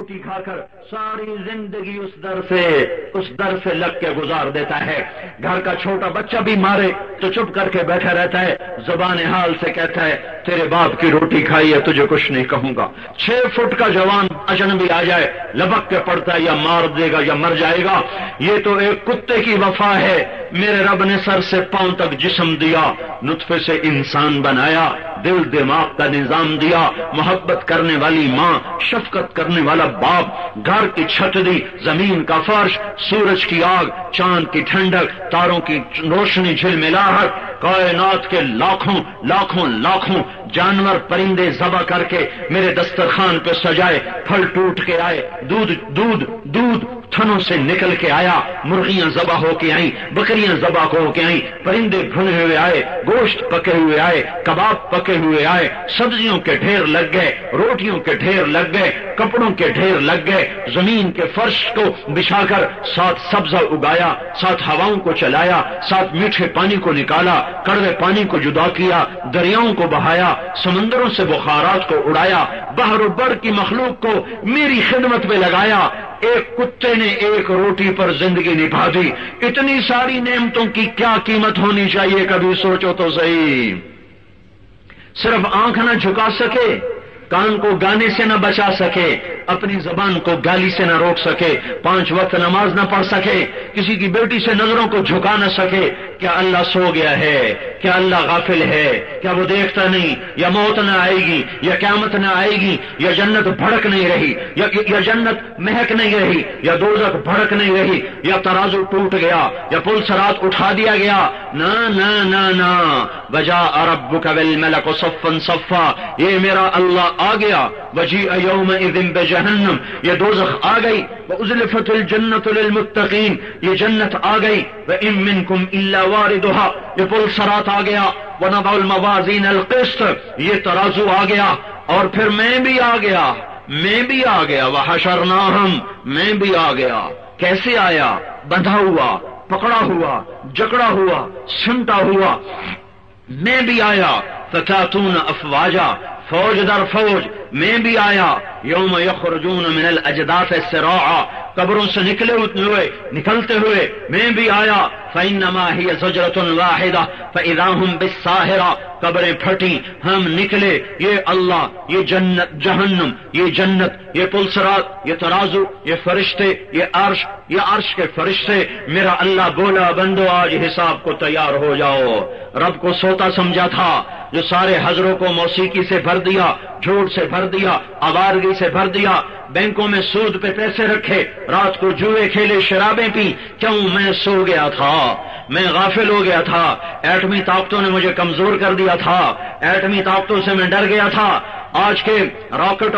روٹی کھا کر ساری زندگی اس در سے لگ کے گزار دیتا ہے. گھر کا چھوٹا بچہ بھی مارے تو چپ کر کے بیٹھا رہتا ہے, زبان حال سے کہتا ہے تیرے باپ کی روٹی کھائی ہے, تجھے کچھ نہیں کہوں گا. 6 فٹ کا جوان اجنبی آ جائے لبک کے پڑتا ہے, یا مار دے گا یا مر جائے گا. یہ تو ایک کتے کی وفا ہے. میرے رب نے سر سے پاؤں تک جسم دیا, نطفے سے انسان بنایا, دل دماغ کا نظام دیا, محبت کرنے والی ماں, شفقت کرنے والا باپ, گھر کی چھت دی, زمین کا فرش, سورج کی آگ, چاند کی ٹھنڈک, تاروں کی روشنی, جھلملاہٹ, کائنات کے لاکھوں لاکھوں لاکھوں جانور پرندے ذبح کر کے میرے دسترخوان پہ سجائے, پھل ٹوٹ کے آئے, دودھ تھنوں سے نکل کے آیا, مرغیاں ذبح ہو کے آئیں, بکریاں ذبح ہو کے آئیں, پرندے بھنے ہوئے آئے, گوشت پکے ہوئے آئے, کباب پکے ہوئے آئے, سبزیوں کے ڈھیر لگ گئے, روٹیوں کے ڈھیر لگ گئے, کپڑوں کے ڈھیر لگ گئے. زمین کے فرش کو بچھا کر ساتھ سبزہ اگایا, ساتھ ہواؤں کو چلایا, ساتھ میٹھے پانی کو نکالا, کڑوے پانی کو جدا کیا, دریاؤں کو بہایا, سمندروں سے بخارات کو اڑایا, بحر و بر کی مخلوق کو میری خدمت میں لگایا. ایک کتے نے ایک روٹی پر زندگی نبھا دی. اتنی ساری نعمتوں کی کیا قیمت ہونی چاہیے, کبھی سوچو تو صحیح. صرف آنکھ نہ جھکا سکے, کان کو گانے سے نہ بچا سکے, اپنی زبان کو گالی سے نہ روک سکے, 5 وقت نماز نہ پڑھ سکے, کسی کی بیٹی سے نظروں کو جھکا نہ سکے. کیا اللہ سو گیا ہے؟ کیا اللہ غافل ہے؟ کیا وہ دیکھتا نہیں؟ یا موت نہ آئے گی, یا قیامت نہ آئے گی, یا جنت بھڑک نہیں رہی, یا جنت مہک نہیں رہی, یا دوزخ بھڑک نہیں رہی, یا ترازو ٹوٹ گیا, یا پل صراط اٹھا دیا گیا. نہ نہ نہ نہ, وجاء ربک والملک صفا صفا, یہ میرا اللہ آ گیا. وجیء یومئذ بجہنم, یہ دوزخ آ گئی. وازلفت الجنت للمتقین, یہ جنت آ گئی. وان منکم الا واردها, یہ پل صراط آ گیا. ونضع الموازین القسط, یہ ترازو آ گیا. اور پھر میں بھی آ گیا, میں بھی آ گیا. وحشرناہم, میں بھی آ گیا. کیسے آیا؟ بندھا ہوا, پکڑا ہوا, جکڑا ہوا, سمٹا ہوا. میں بھی آیا. فتاتون افواجا, فوج در فوج, میں بھی آیا. یوم یخرجون من الاجداث سراعا, قبروں سے نکلتے ہوئے میں بھی آیا. فإنما هي زجرة واحدة فإذا هم بالساهرة, قبریں پھٹی, ہم نکلے. یہ اللہ, یہ جنت, جہنم, یہ جنت, یہ پل صراط, یہ ترازو, یہ فرشتے, یہ عرش کے فرشتے. میرا اللہ بولا بندو آج حساب کو تیار ہو جاؤ. رب کو سوتا سمجھا تھا, جو سارے حضروں کو موسیقی سے بھر دیا, جھوٹ سے بھر دیا, آوارگی سے بھر دیا, بینکوں میں سود پہ پیسے رکھے, رات کو جوئے کھیلے, شرابیں پی. کیوں؟ میں سو گیا تھا, میں غافل ہو گیا تھا. ایٹمی طاقتوں نے مجھے کمزور کر دیا تھا, ایٹمی طاقتوں سے میں ڈر گیا تھا. آج کے راکٹ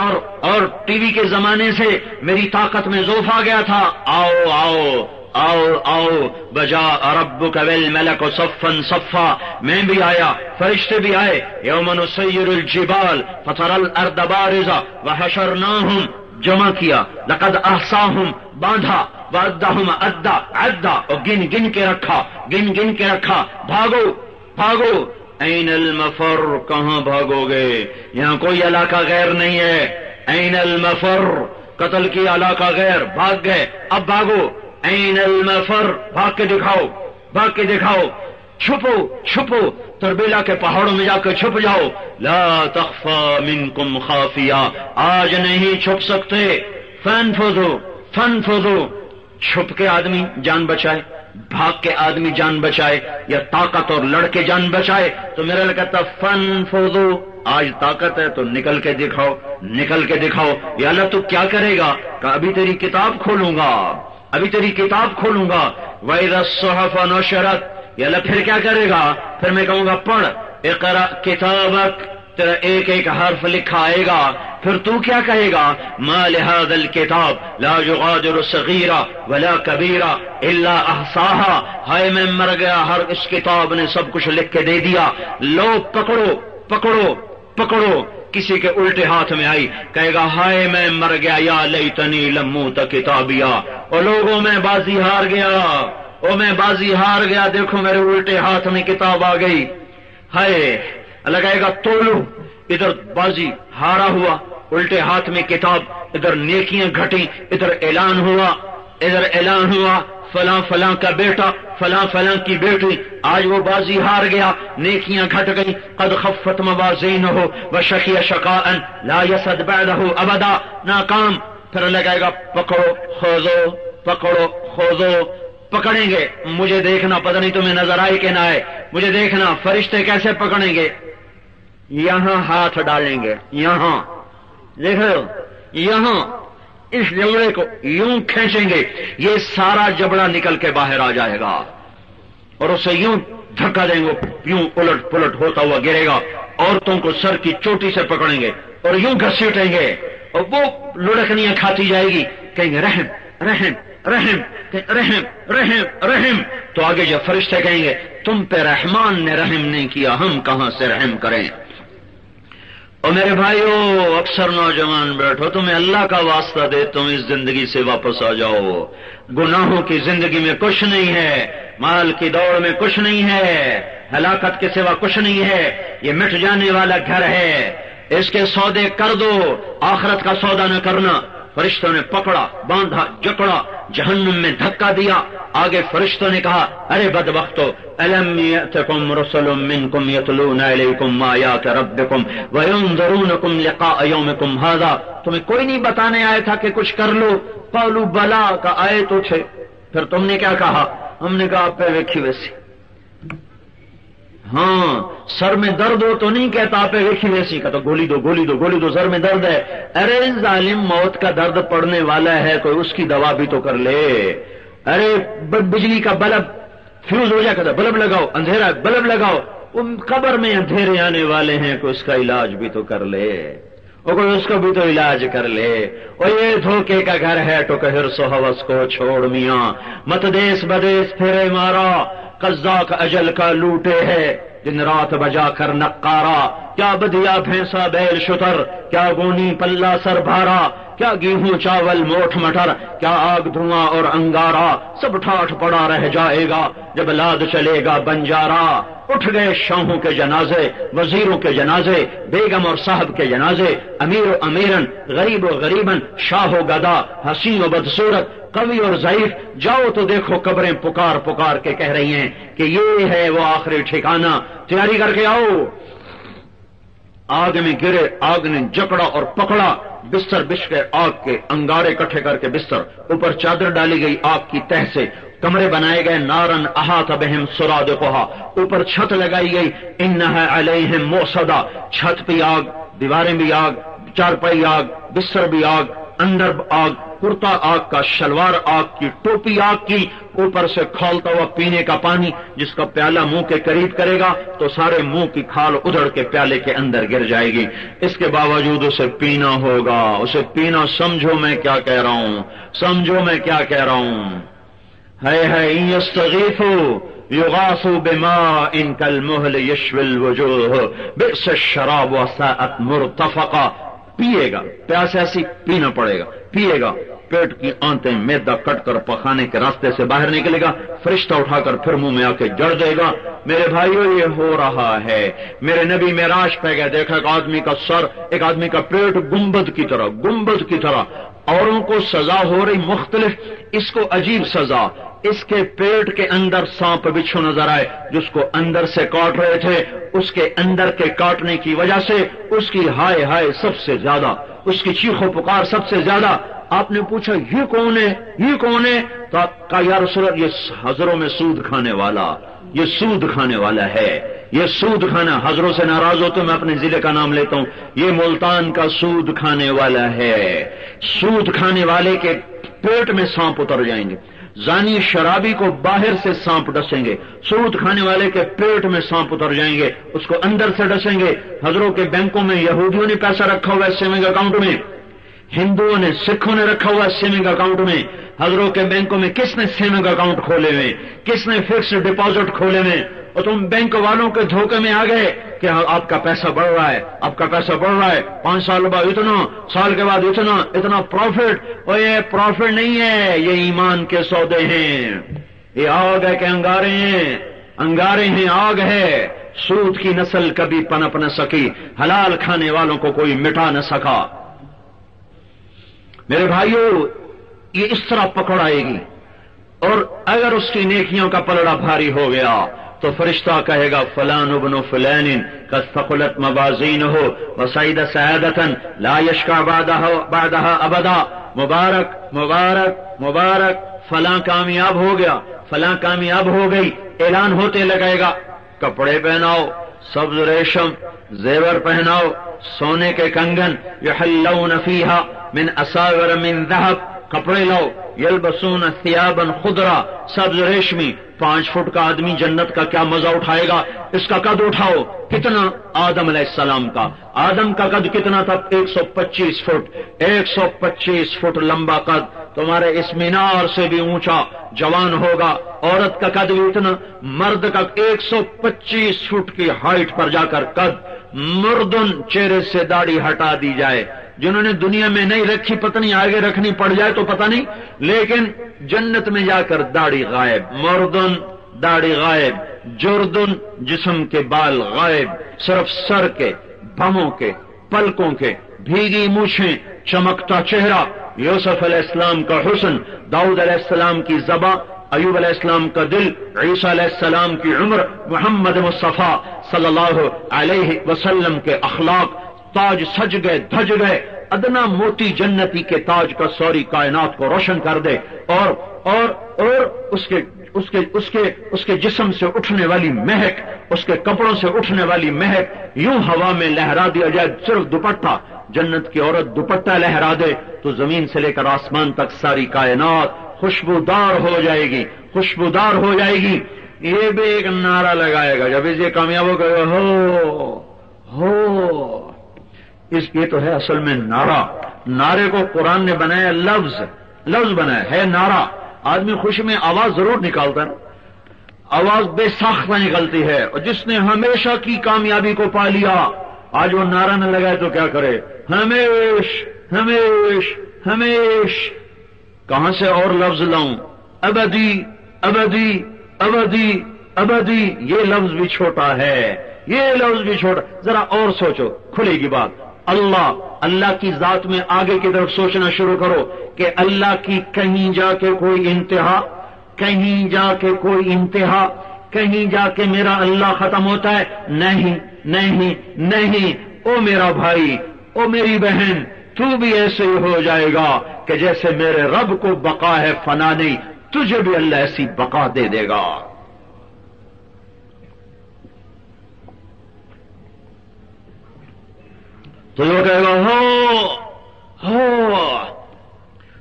اور ٹی وی کے زمانے سے میری طاقت میں ضعف آ گیا تھا. آؤ آؤ آؤ آؤ, بجاء ربک والملک صفا صفا, میں بھی آیا, فرشتے بھی آئے. یوم نسیر الجبال فتری الارض بارزہ وحشرناہم, جمع کیا. لقد احصاہم, باندھا. وعدہم عدا, عدا, اور گن کے رکھا, گن کے رکھا. بھاگو بھاگو. این المفر, کہاں بھاگو گے؟ یہاں کوئی علاقہ غیر نہیں ہے. این المفر, قتل کی علاقہ غیر, بھاگ گئے, اب بھاگو. این المفر, بھاگ کے دکھاؤ, بھاگ کے دکھاؤ. چھپو تربیلا کے پہاڑوں میں جا کے چھپ جاؤ. لا تخفى منکم خافیہ, آج نہیں چھپ سکتے. فانفذوا, چھپ کے آدمی جان بچائے, بھاگ کے آدمی جان بچائے, یا طاقت اور لڑ کے جان بچائے. تو میرا کہتا فانفذوا, آج طاقت ہے تو نکل کے دکھاؤ, نکل کے دکھاؤ. یا اللہ تو کیا کرے گا؟ کہ ابھی تیری کتاب کھولوں گا, ابھی تیری کتاب کھولوں گا. وَإِذَا الصُّحُفُ نُشِرَتْ, یا اللہ پھر کیا کرے گا؟ پھر میں کہوں گا پڑھ, اقرأ کتابک, تیرا ایک ایک حرف لکھا آئے گا. پھر تو کیا کہے گا؟ ما لهذا الكتاب لا يغادر صغيرة ولا كبيرة الا احصاها, ہائے میں مر گیا, ہر اس کتاب نے سب کچھ لکھ کے دے دیا. لو پکڑو پکڑو پکڑو. کسی کے الٹے ہاتھ میں آئی, کہے گا ہائے میں مر گیا, یا لیتنی لم اوت کتابیا, اور لوگوں میں بازی ہار گیا, او میں بازی ہار گیا, دیکھو میرے الٹے ہاتھ میں کتاب آ گئی. ہائے, اللہ کہے گا تولو, ادھر بازی ہارا ہوا, الٹے ہاتھ میں کتاب, ادھر نیکیاں گھٹی، ادھر اعلان ہوا فلاں فلاں کا بیٹا، فلاں فلاں کی بیٹی، آج وہ بازی ہار گیا، نیکیاں گھٹ گئی، قد خفت موازینہ وشقی شقاء لا یسد بعدہ ابدا، ناکام، پھر لگائے گا پکڑو خوضو، پکڑیں گے، مجھے دیکھنا، پتہ نہیں تمہیں نظر آئے کہ نہ آئے، مجھے دیکھنا فرشتے کیسے پکڑیں گے، یہاں ہاتھ ڈالیں گے، یہاں دیکھو، یہاں اس جبڑے کو یوں کھینچیں گے، یہ سارا جبڑا نکل کے باہر آ جائے گا اور اسے یوں دھکا دیں گے، یوں الٹ پلٹ ہوتا ہوا گرے گا، عورتوں کو سر کی چوٹی سے پکڑیں گے اور یوں گھسیٹیں گے اور وہ لڑکنیاں کھاتی جائے گی، کہیں گے رحم رحم رحم رحم رحم رحم، تو آگے جب فرشتے کہیں گے تم پہ رحمان نے رحم نہیں کیا، ہم کہاں سے رحم کریں۔ اور میرے بھائیو، اکثر نوجوان بیٹھو، تمہیں اللہ کا واسطہ دے تم اس زندگی سے واپس آ جاؤ، گناہوں کی زندگی میں کچھ نہیں ہے، مال کی دوڑ میں کچھ نہیں ہے، ہلاکت کے سوا کچھ نہیں ہے، یہ مٹ جانے والا گھر ہے، اس کے سودے کر دو، آخرت کا سودا نہ کرنا۔ فرشتوں نے پکڑا، باندھا، جکڑا، جہنم میں دھکا دیا، آگے فرشتوں نے کہا ارے بدبختو، الم یأتکم رسل منکم یتلون علیکم آیات ربکم وینذرونکم لقاء یومکم ھذا، تمہیں کوئی نہیں بتانے آیا تھا کہ کچھ کر لو؟ قالوا بلا، کا آئے تو تھے، پھر تم نے کیا کہا؟ ہم نے کہا آپ پہ ویکھی ویسی، ہاں سر میں درد ہو تو نہیں کہتا آپ ویکھی ویسی کا، تو گولی دو گولی دو گولی دو، سر میں درد ہے، ارے ظالم موت کا درد پڑنے والا ہے، کوئی اس کی دوا بھی تو کر لے، ارے بجلی کا بلب فیوز ہو جائے، بلب لگاؤ، اندھیرا بلب لگاؤ، ان قبر میں اندھیرے آنے والے ہیں، کوئی اس کا علاج بھی تو کر لے، اور کوئی اس کو بھی تو علاج کر لے، اور یہ دھوکے کا گھر ہے تو کہ حرص و ہوس کو چھوڑ میاں، مت دیس بدیس پھیرے مارا، قزاق اجل کا لوٹے ہے، دن رات بجا کر نقارا، کیا بدیا بھینسا بیل شتر، کیا گونی پلہ سر بھارا، کیا گیہوں چاول موٹھ مٹر، کیا آگ دھواں اور انگارا، سب ٹھاٹھ پڑا رہ جائے گا جب لاد چلے گا بنجارا، اٹھ گئے شاہوں کے جنازے، وزیروں کے جنازے، بیگم اور صاحب کے جنازے، امیر و امیرن، غریب و غریبن، شاہ و گدا، حسین و بدصورت، قوی اور ضعیف، جاؤ تو دیکھو قبریں پکار پکار کے کہہ رہی ہیں کہ یہ ہے وہ آخری ٹھکانہ، تیاری کر کے آؤ۔ آگ میں گرے، آگ نے جکڑا اور پکڑا، بستر بچھ گئے، آگ کے انگارے اکٹھے کر کے بستر، اوپر چادر ڈالی گئی آگ کی تہ سے، کمرے بنائے گئے، نارن احاط بہم سرادقھا، اوپر چھت لگائی گئی، انھا علیہم موصدا، چھت بھی آگ، دیواریں بھی آگ، چارپائی آگ، بستر بھی آگ، اندر آگ، کرتا آگ کا، شلوار آگ کی، ٹوپی آگ کی، اوپر سے کھولتا ہوا پینے کا پانی، جس کا پیالہ منہ کے قریب کرے گا تو سارے منہ کی کھال ادھڑ کے پیالے کے اندر گر جائے گی، اس کے باوجود اسے پینا ہوگا، اسے پینا، سمجھو میں کیا کہہ رہا ہوں، سمجھو میں کیا کہہ رہا ہوں، ہے یستغیثوا یغاثوا بماء کالمہل یشوی الوجوہ بئس الشراب وساءت مرتفقا، پیے گا، پیاس ایسی پینا پڑے گا، پیے گا، پیٹ کی آنتیں میدا کٹ کر پخانے کے راستے سے باہر نکلے گا، فرشتہ اٹھا کر پھر منہ میں آ کے جڑ دے گا۔ میرے بھائیو یہ ہو رہا ہے، میرے نبی معراج پہ گئے، دیکھا ایک آدمی کا سر، ایک آدمی کا پیٹ گنبد کی طرح، اوروں کو سزا ہو رہی مختلف، اس کو عجیب سزا، اس کے پیٹ کے اندر سانپ بچھو نظر آئے، جس کو اندر سے کاٹ رہے تھے، اس کے اندر کے کاٹنے کی وجہ سے اس کی ہائے ہائے سب سے زیادہ، اس کی چیخ و پکار سب سے زیادہ۔ آپ نے پوچھا یہ کون ہے، یہ کون ہے؟ تو آپ کہا یا رسول اللہ، یہ حضروں میں سود کھانے والا، یہ سود کھانے والا ہے، یہ سود کھانا، حضروں سے ناراض ہو تو میں اپنے ضلع کا نام لیتا ہوں، یہ ملتان کا سود کھانے والا ہے، سود کھانے والے کے پیٹ میں سانپ اتر جائیں گے، زانی شرابی کو باہر سے سانپ ڈسیں گے، سود کھانے والے کے پیٹ میں سانپ اتر جائیں گے، اس کو اندر سے ڈسیں گے۔ حضروں کے بینکوں میں یہودیوں نے پیسہ رکھا ہوا ہے سیونگ اکاؤنٹ میں، ہندوؤں نے، سکھوں نے رکھا ہوا ہے سیونگ اکاؤنٹ میں، حضروں کے بینکوں میں کس نے سیونگ اکاؤنٹ کھولے ہوئے، کس نے فکسڈ ڈپازٹ کھولے ہوئے، اور تم بینک والوں کے دھوکے میں آ گئے کہ آپ کا پیسہ بڑھ رہا ہے، آپ کا پیسہ بڑھ رہا ہے، 5 سال بعد اتنا، سال کے بعد اتنا پروفٹ، اور یہ پروفٹ نہیں ہے، یہ ایمان کے سودے ہیں، یہ آگ ہے کہ انگارے ہیں، آگ ہے۔ سود کی نسل کبھی پنپ نہ سکی، حلال کھانے والوں کو کوئی مٹا نہ سکا۔ میرے بھائیوں یہ اس طرح پکڑ آئے گی، اور اگر اس کی نیکیوں کا پلڑا بھاری ہو گیا تو فرشتہ کہے گا فلان ابن فلان قد ثقلت موازینہ وسعید سعادۃ لا یشقى بعدها ابدا، مبارک مبارک مبارک، فلاں کامیاب ہو گیا، فلاں کامیاب ہو گئی، اعلان ہوتے لگے گا، کپڑے پہناؤ، سبز ریشم زیور پہناؤ، سونے کے کنگن، یحلون فیہا من اساور من ذہب، کپڑے لاؤ، یلبسون ثیابا خضرا، سبز ریشمی، 5 فٹ کا آدمی جنت کا کیا مزہ اٹھائے گا، اس کا قد اٹھاؤ، کتنا آدم علیہ السلام کا، آدم کا قد کتنا تھا، 125 فٹ، 125 فٹ لمبا قد، تمہارے اس مینار سے بھی اونچا جوان ہوگا، عورت کا قد بھی اتنا، مرد کا 125 فٹ کی ہائٹ پر جا کر قد، مردن چہرے سے داڑھی ہٹا دی جائے، جنہوں نے دنیا میں نہیں رکھی پتہ نہیں آگے رکھنی پڑ جائے تو پتہ نہیں، لیکن جنت میں جا کر داڑھی غائب، مردن داڑھی غائب، جردن جسم کے بال غائب، صرف سر کے، بھموں کے، پلکوں کے، بھیگی مونچھیں، چمکتا چہرہ، یوسف علیہ السلام کا حسن، داؤد علیہ السلام کی زبان، ایوب علیہ السلام کا دل، عیسیٰ علیہ السلام کی عمر، محمد مصطفیٰ صلی اللہ علیہ وسلم کے اخلاق، تاج سج گئے دھج گئے، ادنا موتی جنتی کے تاج کا سوری کائنات کو روشن کر دے، اور اس کے جسم سے اٹھنے والی مہک، اس کے کپڑوں سے اٹھنے والی مہک یوں ہوا میں لہرا دیا جائے، صرف دوپٹہ، جنت کی عورت دوپٹہ لہرا دے تو زمین سے لے کر آسمان تک ساری کائنات خوشبودار ہو جائے گی، خوشبودار ہو جائے گی۔ یہ بھی ایک نعرہ لگائے گا جب اسے کامیاب ہو گئے، ہو یہ تو ہے اصل میں نعرہ، نعرے کو قرآن نے بنایا لفظ بنایا ہے نعرہ، آدمی خوشی میں آواز ضرور نکالتا ہے، آواز بے ساختہ نکلتی ہے، اور جس نے ہمیشہ کی کامیابی کو پا لیا آج وہ نعرہ نہ لگائے تو کیا کرے، ہمیش ہمیش ہمیش، کہاں سے اور لفظ لاؤں، ابدی ابدی ابدی ابدی، یہ لفظ بھی چھوٹا ہے، یہ لفظ بھی چھوٹا، ذرا اور سوچو، کھلے گی بات۔ اللہ کی ذات میں آگے کی طرف سوچنا شروع کرو کہ اللہ کی کہیں جا کے کوئی انتہا، کہیں جا کے کوئی انتہا، کہیں جا کے میرا اللہ ختم ہوتا ہے، نہیں نہیں نہیں، او میرا بھائی، او میری بہن، تو بھی ایسے ہی ہو جائے گا کہ جیسے میرے رب کو بقا ہے فنا نہیں، تجھے بھی اللہ ایسی بقا دے دے گا۔ تو یہ کہے گا ہو،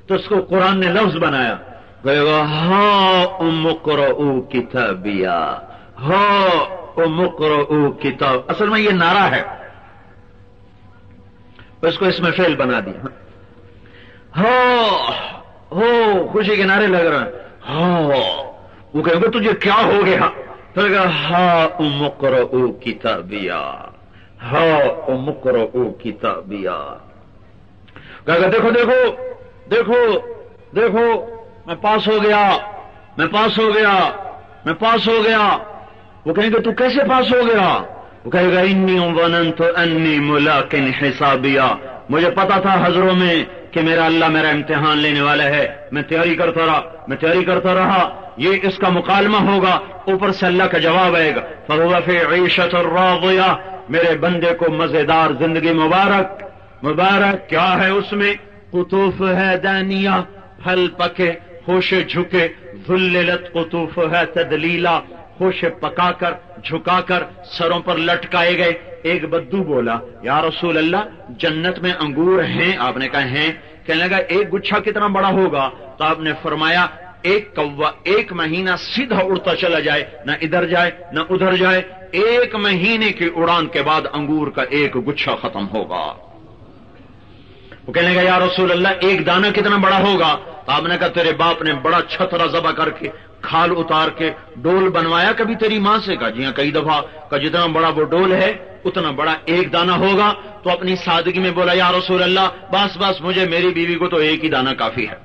تو اس کو قرآن نے لفظ بنایا، کہے گا ہاں اقرؤ کتابیا، ہاں اقرؤ کتاب، اصل میں یہ نعرہ ہے، اس کو اس میں فعل بنا دیا، ہو خوشی کے نعرے لگ رہے ہیں، ہاں، وہ کہے گا تجھے کیا ہو گیا، تو کہے گا ہاں اقرؤ کتابیا، ہاں اقرؤ کتابیا، کہے گا دیکھو دیکھو دیکھو دیکھو، میں پاس ہو گیا، میں پاس ہو گیا، میں پاس ہو گیا۔ وہ کہیں گے تو کیسے پاس ہو گیا؟ وہ کہے گا انی ظننت انی ملاق حسابیا، مجھے پتا تھا حضروں میں کہ میرا اللہ میرا امتحان لینے والا ہے، میں تیاری کرتا رہا، یہ اس کا مکالمہ ہوگا، اوپر سے اللہ کا جواب آئے گا، فہو فی عیشۃ راضیہ، میرے بندے کو مزیدار زندگی مبارک، مبارک کیا ہے اس میں؟ قطوف ہے دانیہ، پھل پکے، خوشے جھکے، ذللت قطوف ہے تدلیلا، خوشے پکا کر جھکا کر سروں پر لٹکائے گئے۔ ایک بدو بولا یا رسول اللہ جنت میں انگور ہیں؟ آپ نے کہا ہیں۔ کہنے لگا ایک گچھا کتنا بڑا ہوگا؟ تو آپ نے فرمایا ایک کوا 1 مہینہ سیدھا اڑتا چلا جائے، نہ ادھر جائے نہ ادھر جائے، 1 مہینے کی اڑان کے بعد انگور کا ایک گچھا ختم ہوگا۔ وہ کہنے لگا یا رسول اللہ ایک دانہ کتنا بڑا ہوگا؟ تو آپ نے کہا تیرے باپ نے بڑا چھترا ذبح کر کے کھال اتار کے ڈول بنوایا کبھی تیری ماں سے؟ کہا جی ہاں کئی دفعہ۔ کہ جتنا بڑا وہ ڈول ہے اتنا بڑا ایک دانہ ہوگا۔ تو اپنی سادگی میں بولا یا رسول اللہ بس مجھے میری بیوی کو تو ایک ہی دانہ کافی ہے۔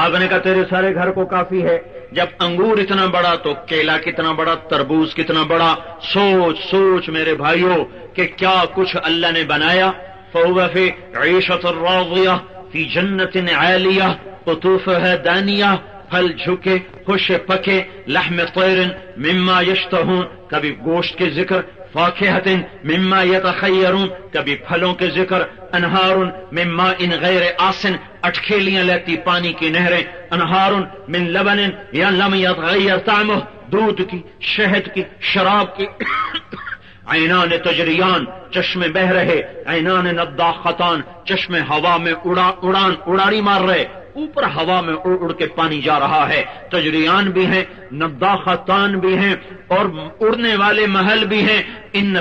آپ نے کہا تیرے سارے گھر کو کافی ہے۔ جب انگور اتنا بڑا تو کیلا کتنا بڑا، تربوز کتنا بڑا۔ سوچ سوچ میرے بھائیوں کہ کیا کچھ اللہ نے بنایا۔ فَهُوَ فِي عِيشَةٍ رَاضِيَةٍ، فی جنت عالیہ قطوفها دانیہ، پھل جھکے خوش پکے، لحم طیر مما یشتہون، کبھی گوشت کے ذکر، فاکہۃ مما یتخیرون، کبھی پھلوں کے ذکر، انہار من ماء غیر آسن، اٹکھیلیاں لیتی پانی کی نہریں، انہار من لبن یا لم یتغیر طعمہ، دودھ کی، شہد کی، شراب کی، عینان تجریان، چشمے بہ رہے، عینان نضاختان، چشمے ہوا میں اڑاری مار رہے، اوپر ہوا میں اڑ اڑ کے پانی جا رہا ہے، تجریان بھی ہیں، نضاختان بھی ہیں، اور اڑنے والے محل بھی ہیں۔ ان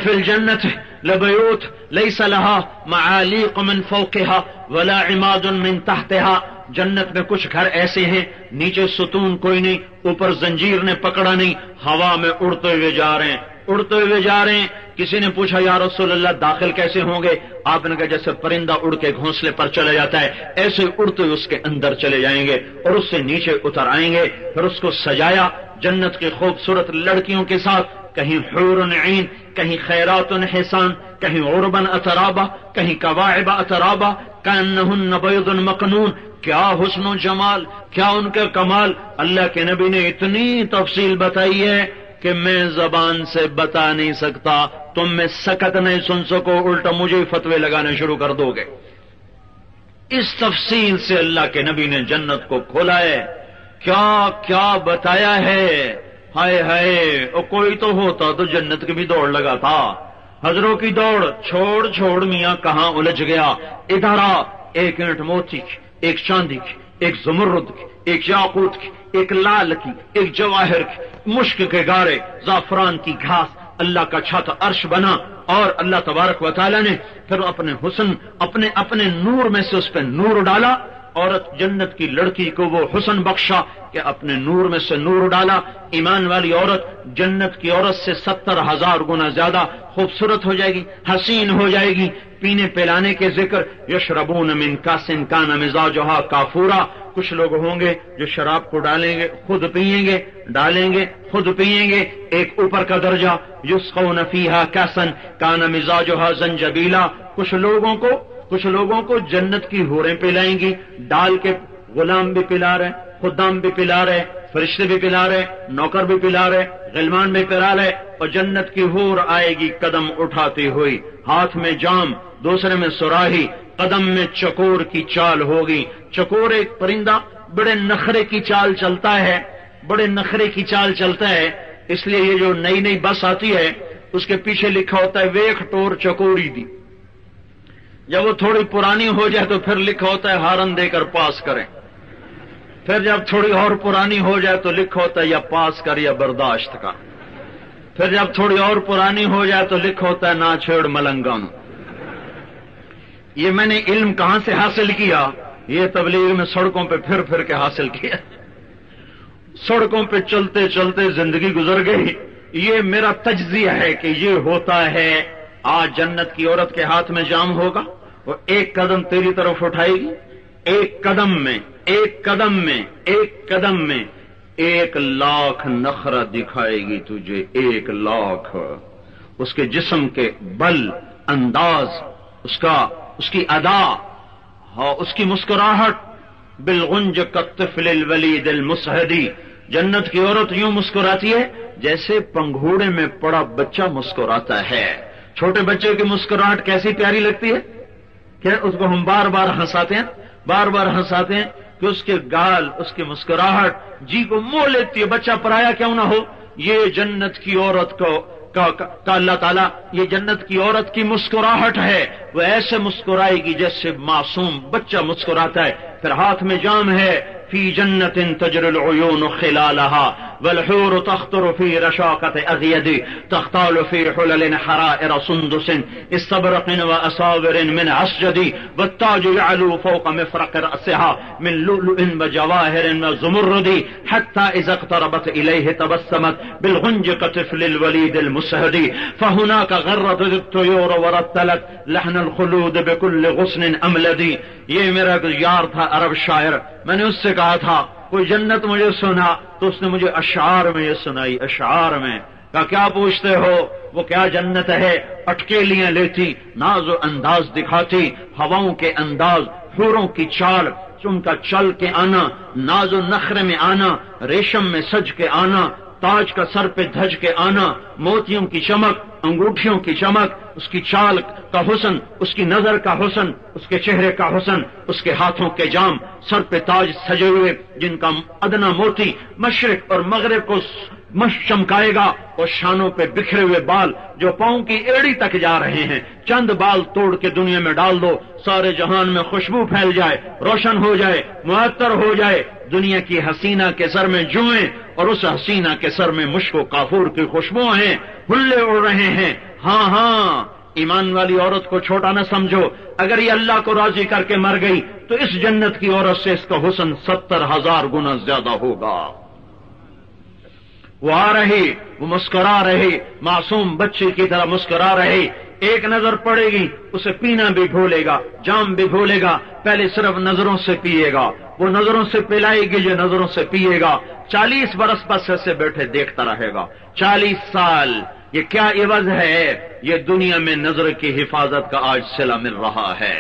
فی الجنت لبیوت لیس لها معالیق من فوقها ولا عماد من تحتها، جنت میں کچھ گھر ایسے ہیں نیچے ستون کوئی نہیں، اوپر زنجیر نے پکڑا نہیں، ہوا میں اڑتے ہوئے جا رہے ہیں، اڑتے ہوئے جا رہے ہیں۔ کسی نے پوچھا یا رسول اللہ داخل کیسے ہوں گے؟ آپ نے کہا جیسے پرندہ اڑ کے گھونسلے پر چلے جاتا ہے ایسے اڑتے ہوئے اس کے اندر چلے جائیں گے اور اس سے نیچے اتر آئیں گے۔ پھر اس کو سجایا جنت کی خوبصورت لڑکیوں کے ساتھ، کہیں حور عین، کہیں خیرات حسان، کہیں عربا اترابا، کہیں کواعب اترابا، کانہن بیض مکنون، کیا حسن و جمال، کیا ان کا کمال۔ اللہ کے نبی نے اتنی تفصیل بتائی ہے کہ میں زبان سے بتا نہیں سکتا، تم میں سکت نہیں سن سکو، الٹا مجھے فتوے لگانے شروع کر دو گے۔ اس تفصیل سے اللہ کے نبی نے جنت کو کھولا ہے، کیا کیا بتایا ہے۔ ہائے ہائے، اور کوئی تو ہوتا تو جنت کی بھی دوڑ لگا تھا، حضروں کی دوڑ چھوڑ میاں کہاں الجھ گیا، ادھر آ، ایک اینٹ موتی کی، ایک چاندی کی، ایک زمرد کی، ایک یاقوت کی، ایک لال کی، ایک جواہر کی، مشک کے گارے، زعفران کی گھاس، اللہ کا چھت عرش بنا، اور اللہ تبارک و تعالی نے پھر اپنے حسن اپنے نور میں سے اس پہ نور ڈالا۔ عورت جنت کی لڑکی کو وہ حسن بخشا کہ اپنے نور میں سے نور ڈالا۔ ایمان والی عورت جنت کی عورت سے 70,000 گنا زیادہ خوبصورت ہو جائے گی، حسین ہو جائے گی۔ پینے پلانے کے ذکر، یشربون من کاس کان مزاجها کافورا، کچھ لوگ ہوں گے جو شراب کو ڈالیں گے خود پیئیں گے، ڈالیں گے خود پیئیں گے۔ ایک اوپر کا درجہ، یسقون فیہا کاسا کان مزاجها زنجبیلا، کچھ لوگوں کو جنت کی حوریں پلائیں گی، ڈال کے، غلام بھی پلا رہے، خدام بھی پلا رہے، فرشتے بھی پلا رہے، نوکر بھی پلا رہے، غلمان بھی پلا رہے، اور جنت کی حور آئے گی قدم اٹھاتی ہوئی، ہاتھ میں جام، دوسرے میں سراہی، قدم میں چکور کی چال ہوگی۔ چکور ایک پرندہ بڑے نخرے کی چال چلتا ہے، اس لیے یہ جو نئی بس آتی ہے اس کے پیچھے لکھا ہوتا ہے ویکھ ٹور چکوری دی، جب وہ تھوڑی پرانی ہو جائے تو پھر لکھا ہوتا ہے ہارن دے کر پاس کریں، پھر جب تھوڑی اور پرانی ہو جائے تو لکھا ہوتا ہے یا پاس کر یا برداشت کا، پھر جب تھوڑی اور پرانی ہو جائے تو لکھا ہوتا ہے نہ چھیڑ ملنگن۔ یہ میں نے علم کہاں سے حاصل کیا؟ یہ تبلیغ میں سڑکوں پہ پھر کے حاصل کیا، سڑکوں پہ چلتے چلتے زندگی گزر گئی۔ یہ میرا تجزیہ ہے کہ یہ ہوتا ہے۔ آج جنت کی عورت کے ہاتھ میں جام ہوگا، وہ ایک قدم تیری طرف اٹھائے گی، ایک قدم میں 1,00,000 نخرہ دکھائے گی تجھے، 1,00,000۔ اس کے جسم کے بل، انداز، اس کی ادا، اس کی مسکراہٹ، بالغنج کالطفل الولید المسہدی، جنت کی عورت یوں مسکراتی ہے جیسے پنگھوڑے میں پڑا بچہ مسکراتا ہے۔ چھوٹے بچے کی مسکراہٹ کیسی پیاری لگتی ہے کہ اس کو ہم بار بار ہنساتے ہیں کہ اس کے گال، اس کی مسکراہٹ جی کو موہ لیتی ہے، بچہ پرایا کیوں نہ ہو۔ یہ جنت کی عورت کا اللہ تعالیٰ، یہ جنت کی عورت کی مسکراہٹ ہے، وہ ایسے مسکرائے گی جیسے معصوم بچہ مسکراتا ہے۔ پھر ہاتھ میں جام ہے، فی جنت تجری العیون خلالها والحور تخطر فی رشاقة اغید تختال فی حلل حرائر سندس استبرق واساور من عسجد والتاج يعلو فوق مفرق رأسها من لؤلؤ وجواهر وزمرد حتى اذا اقتربت الیہ تبسمت بالغنج كطفل الولید المسہدی فهناك غرت الطیور ورتلت لحن الخلود بكل غصن املدی۔ یہ میرا یار تھا عرب شاعر، میں نے اس سے کہا تھا کوئی جنت مجھے سنا تو اس نے مجھے اشعار میں یہ سنائی، اشعار میں کہا کیا پوچھتے ہو؟ وہ کیا جنت ہے؟ اٹکیلیاں لیتی، ناز و انداز دکھاتی، ہواؤں کے انداز، حوروں کی چال، ان کا چل کے آنا، ناز و نخرے میں آنا، ریشم میں سج کے آنا، تاج کا سر پہ دھج کے آنا، موتیوں کی چمک، انگوٹھیوں کی چمک، اس کی چال کا حسن، اس کی نظر کا حسن، اس کے چہرے کا حسن، اس کے ہاتھوں کے جام، سر پہ تاج سجے ہوئے جن کا ادنا موتی مشرق اور مغرب کو چمکائے گا، اور شانوں پہ بکھرے ہوئے بال جو پاؤں کی ایڑی تک جا رہے ہیں، چند بال توڑ کے دنیا میں ڈال دو، سارے جہان میں خوشبو پھیل جائے، روشن ہو جائے، معطر ہو جائے، دنیا کی حسینہ کے سر میں جوئیں اور اس حسینہ کے سر میں مشک و کافور کی خوشبو ہیں، حلے اڑ رہے ہیں۔ ہاں ہاں، ایمان والی عورت کو چھوٹا نہ سمجھو، اگر یہ اللہ کو راضی کر کے مر گئی تو اس جنت کی عورت سے اس کا حسن 70,000 گنا زیادہ ہوگا۔ وہ آ رہی، وہ مسکرا رہی، معصوم بچے کی طرح مسکرا رہی، ایک نظر پڑے گی اسے پینا بھی بھولے گا، جام بھی بھولے گا، پہلے صرف نظروں سے پیے گا، وہ نظروں سے پلائے گی جو نظروں سے پیے گا، 40 برس بس ایسے بیٹھے دیکھتا رہے گا، 40 سال۔ یہ کیا عوض ہے؟ یہ دنیا میں نظر کی حفاظت کا آج صلہ مل رہا ہے،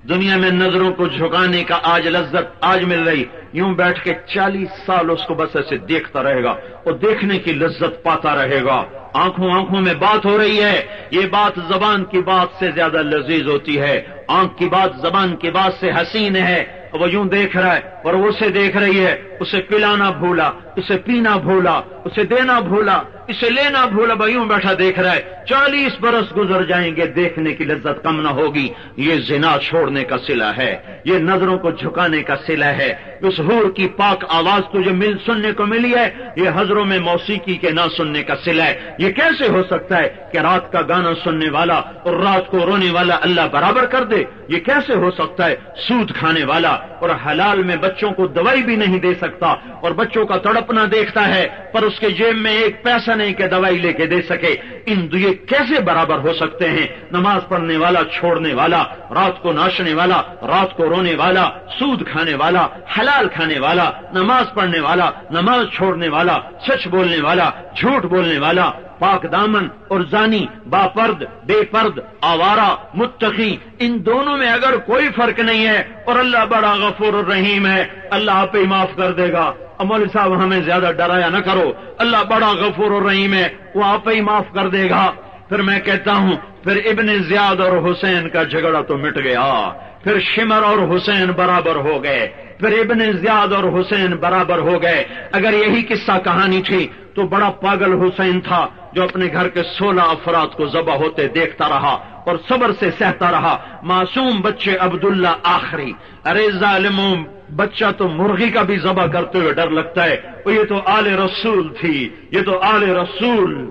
دنیا میں نظروں کو جھکانے کا آج لذت آج مل رہی، یوں بیٹھ کے 40 سال اس کو بس ایسے دیکھتا رہے گا اور دیکھنے کی لذت پاتا رہے گا، آنکھوں میں بات ہو رہی ہے، یہ بات زبان کی بات سے زیادہ لذیذ ہوتی ہے، آنکھ کی بات زبان کی بات سے حسین ہے، وہ یوں دیکھ رہا ہے اور وہ اسے دیکھ رہی ہے، اسے پلانا بھولا، اسے پینا بھولا، اسے دینا بھولا، اسے لینا بھولا، بھائی یوں بیٹھا دیکھ رہا ہے، 40 برس گزر جائیں گے دیکھنے کی لذت کم نہ ہوگی۔ یہ زنا چھوڑنے کا صلہ ہے، یہ نظروں کو جھکانے کا صلہ ہے، اس حور کی پاک آواز تجھے سننے کو ملی ہے، یہ حضروں میں موسیقی کے نہ سننے کا صلہ ہے۔ یہ کیسے ہو سکتا ہے کہ رات کا گانا سننے والا اور رات کو رونے والا اللہ برابر کر دے؟ یہ کیسے ہو سکتا ہے سود کھانے والا اور حلال میں بچوں کو دوائی بھی نہیں دے سکتا اور بچوں کا تڑپنا دیکھتا ہے پر اس کے جیب میں ایک پیسہ نہیں کہ دوائی لے کے دے سکے؟ یہ کیسے برابر ہو سکتے ہیں؟ نماز پڑھنے والا چھوڑنے والا، رات کو ناچنے والا، رات کو رونے والا، سود کھانے والا، حلال کھانے والا، نماز پڑھنے والا، نماز چھوڑنے والا، سچ بولنے والا، جھوٹ بولنے والا، پاک دامن اور زانی، با پرد، بے پرد، آوارہ، متقی، ان دونوں میں اگر کوئی فرق نہیں ہے اور اللہ بڑا غفور الرحیم ہے، اللہ آپ ہی معاف کر دے گا۔ مولوی صاحب ہمیں زیادہ ڈرایا نہ کرو، اللہ بڑا غفور الرحیم ہے، وہ آپ ہی معاف کر دے گا۔ پھر میں کہتا ہوں پھر ابن زیاد اور حسین کا جھگڑا تو مٹ گیا، پھر شمر اور حسین برابر ہو گئے، پھر ابن زیاد اور حسین برابر ہو گئے۔ اگر یہی قصہ کہانی تھی تو بڑا پاگل حسین تھا جو اپنے گھر کے 16 افراد کو ذبح ہوتے دیکھتا رہا اور صبر سے سہتا رہا۔ معصوم بچے عبداللہ آخری، ارے ظالموں، بچہ تو مرغی کا بھی ذبح کرتے ہوئے ڈر لگتا ہے، اور یہ تو آل رسول تھی، یہ تو آل رسول۔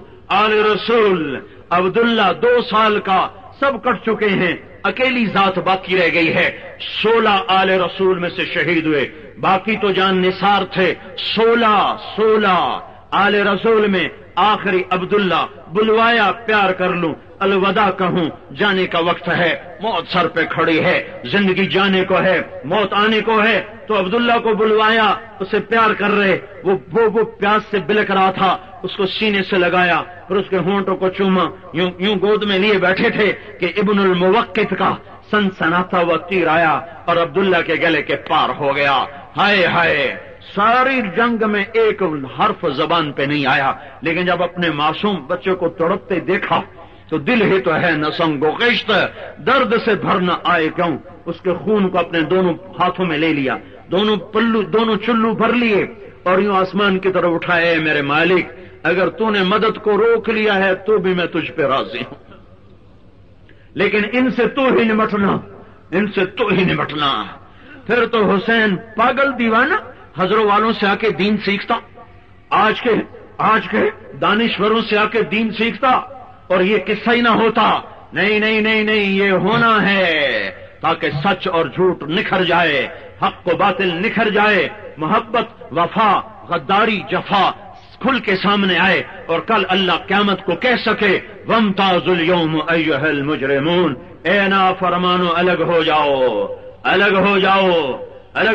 عبداللہ 2 سال کا، سب کٹ چکے ہیں، اکیلی ذات باقی رہ گئی ہے۔ 16 آل رسول میں سے شہید ہوئے، باقی تو جان نثار تھے۔ 16 آل رسول میں آخری عبداللہ، بلوایا پیار کر لوں، الوداع کہوں، جانے کا وقت ہے، موت سر پہ کھڑی ہے، زندگی جانے کو ہے، موت آنے کو ہے، تو عبداللہ کو بلوایا، اسے پیار کر رہے، وہ پیاس سے بلک رہا تھا، اس کو سینے سے لگایا اور اس کے ہونٹوں کو چوما، یوں گود میں لیے بیٹھے تھے کہ ابن الموقت کا سنسناتا ہوا تیر آیا اور عبداللہ کے گلے کے پار ہو گیا۔ ہائے ہائے، ساری جنگ میں ایک حرف زبان پہ نہیں آیا، لیکن جب اپنے معصوم بچے کو تڑپتے دیکھا تو دل ہی تو ہے نہ سنگ و خشت، درد سے بھر نہ آئے کیوں؟ اس کے خون کو اپنے دونوں ہاتھوں میں لے لیا، دونوں چلو بھر لیے اور یوں آسمان کی طرف اٹھائے، میرے مالک اگر تو نے مدد کو روک لیا ہے تو بھی میں تجھ پہ راضی ہوں، لیکن ان سے تو ہی نمٹنا۔ پھر تو حسین پاگل دیوانہ حضروں والوں سے آ کے دین سیکھتا، آج کے دانشوروں سے آ کے دین سیکھتا اور یہ قصہ ہی نہ ہوتا۔ نہیں، یہ ہونا ہے تاکہ سچ اور جھوٹ نکھر جائے، حق و باطل نکھر جائے، محبت، وفا، غداری، جفا کھل کے سامنے آئے اور کل اللہ قیامت کو کہہ سکے وَامْتَازُوا الْيَوْمَ أَيُّهَا الْمُجْرِمُونَ، اے نافرمانو الگ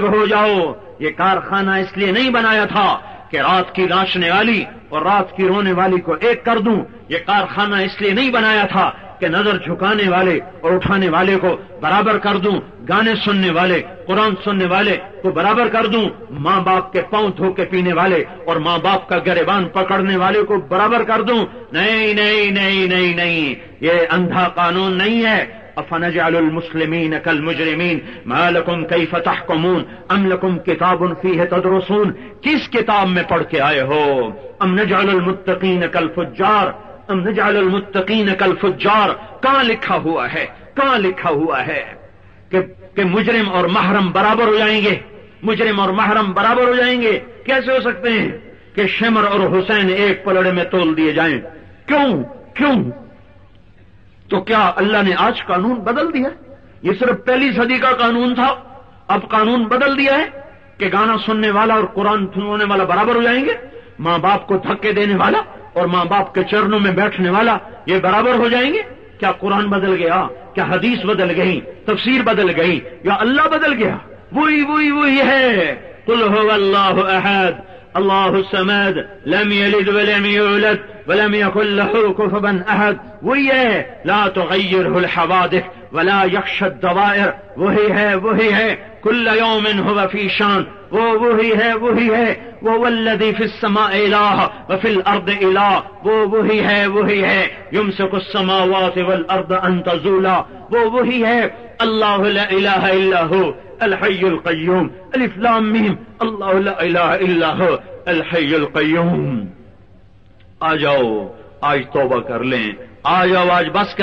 ہو جاؤ۔ یہ کارخانہ اس لیے نہیں بنایا تھا کہ رات کی ناچنے والی اور رات کی رونے والی کو ایک کر دوں۔ یہ کارخانہ اس لیے نہیں بنایا تھا کہ نظر جھکانے والے اور اٹھانے والے کو برابر کر دوں، گانے سننے والے، قرآن سننے والے کو برابر کر دوں، ماں باپ کے پاؤں دھو کے پینے والے اور ماں باپ کا گریبان پکڑنے والے کو برابر کر دوں۔ نہیں نہیں نہیں نہیں نہیں، یہ اندھا قانون نہیں ہے۔ افنجعل المسلمین کالمجرمین ما لکم کیف تحکمون ام لکم کتاب فیہ تدرسون، کس کتاب میں پڑھ کے آئے ہو؟ ام نجعل المتقین کالفجار، ام نجعل المتقین کالفجار، کہاں لکھا ہوا ہے، کہاں لکھا ہوا ہے کہ مجرم اور محرم برابر ہو جائیں گے؟ مجرم اور محرم برابر ہو جائیں گے؟ کیسے ہو سکتے ہیں کہ شمر اور حسین ایک پلڑے میں تول دیے جائیں؟ کیوں؟ تو کیا اللہ نے آج قانون بدل دیا؟ یہ صرف پہلی صدی کا قانون تھا، اب قانون بدل دیا ہے کہ گانا سننے والا اور قرآن سننے والا برابر ہو جائیں گے؟ ماں باپ کو دھکے دینے والا اور ماں باپ کے چرنوں میں بیٹھنے والا یہ برابر ہو جائیں گے؟ کیا قرآن بدل گیا؟ کیا حدیث بدل گئی؟ تفسیر بدل گئی؟ یا اللہ بدل گیا؟ وہی ہے۔ قل هو اللہ احد اللہ الصمد لم یلد ولم یولد ولم یکن له کفوا احد، وہی ہے۔ لا تغیرہ الحوادث ولا یخشى الدوائر، وہی ہے۔ کل یوم هو فی شان، وہی ہے۔ وہ الذی فی السماء الہ وفی الارض الہ، وہی ہے۔ یمسک السماوات والارض ان تزولا، وہی ہے۔ اللہ لا الہ الا ہو الحی القیوم، الف لام میم، اللہ لا الہ الا ہو الحی القیوم۔ آ جاؤ آج توبہ کر لیں، آ جاؤ آج بس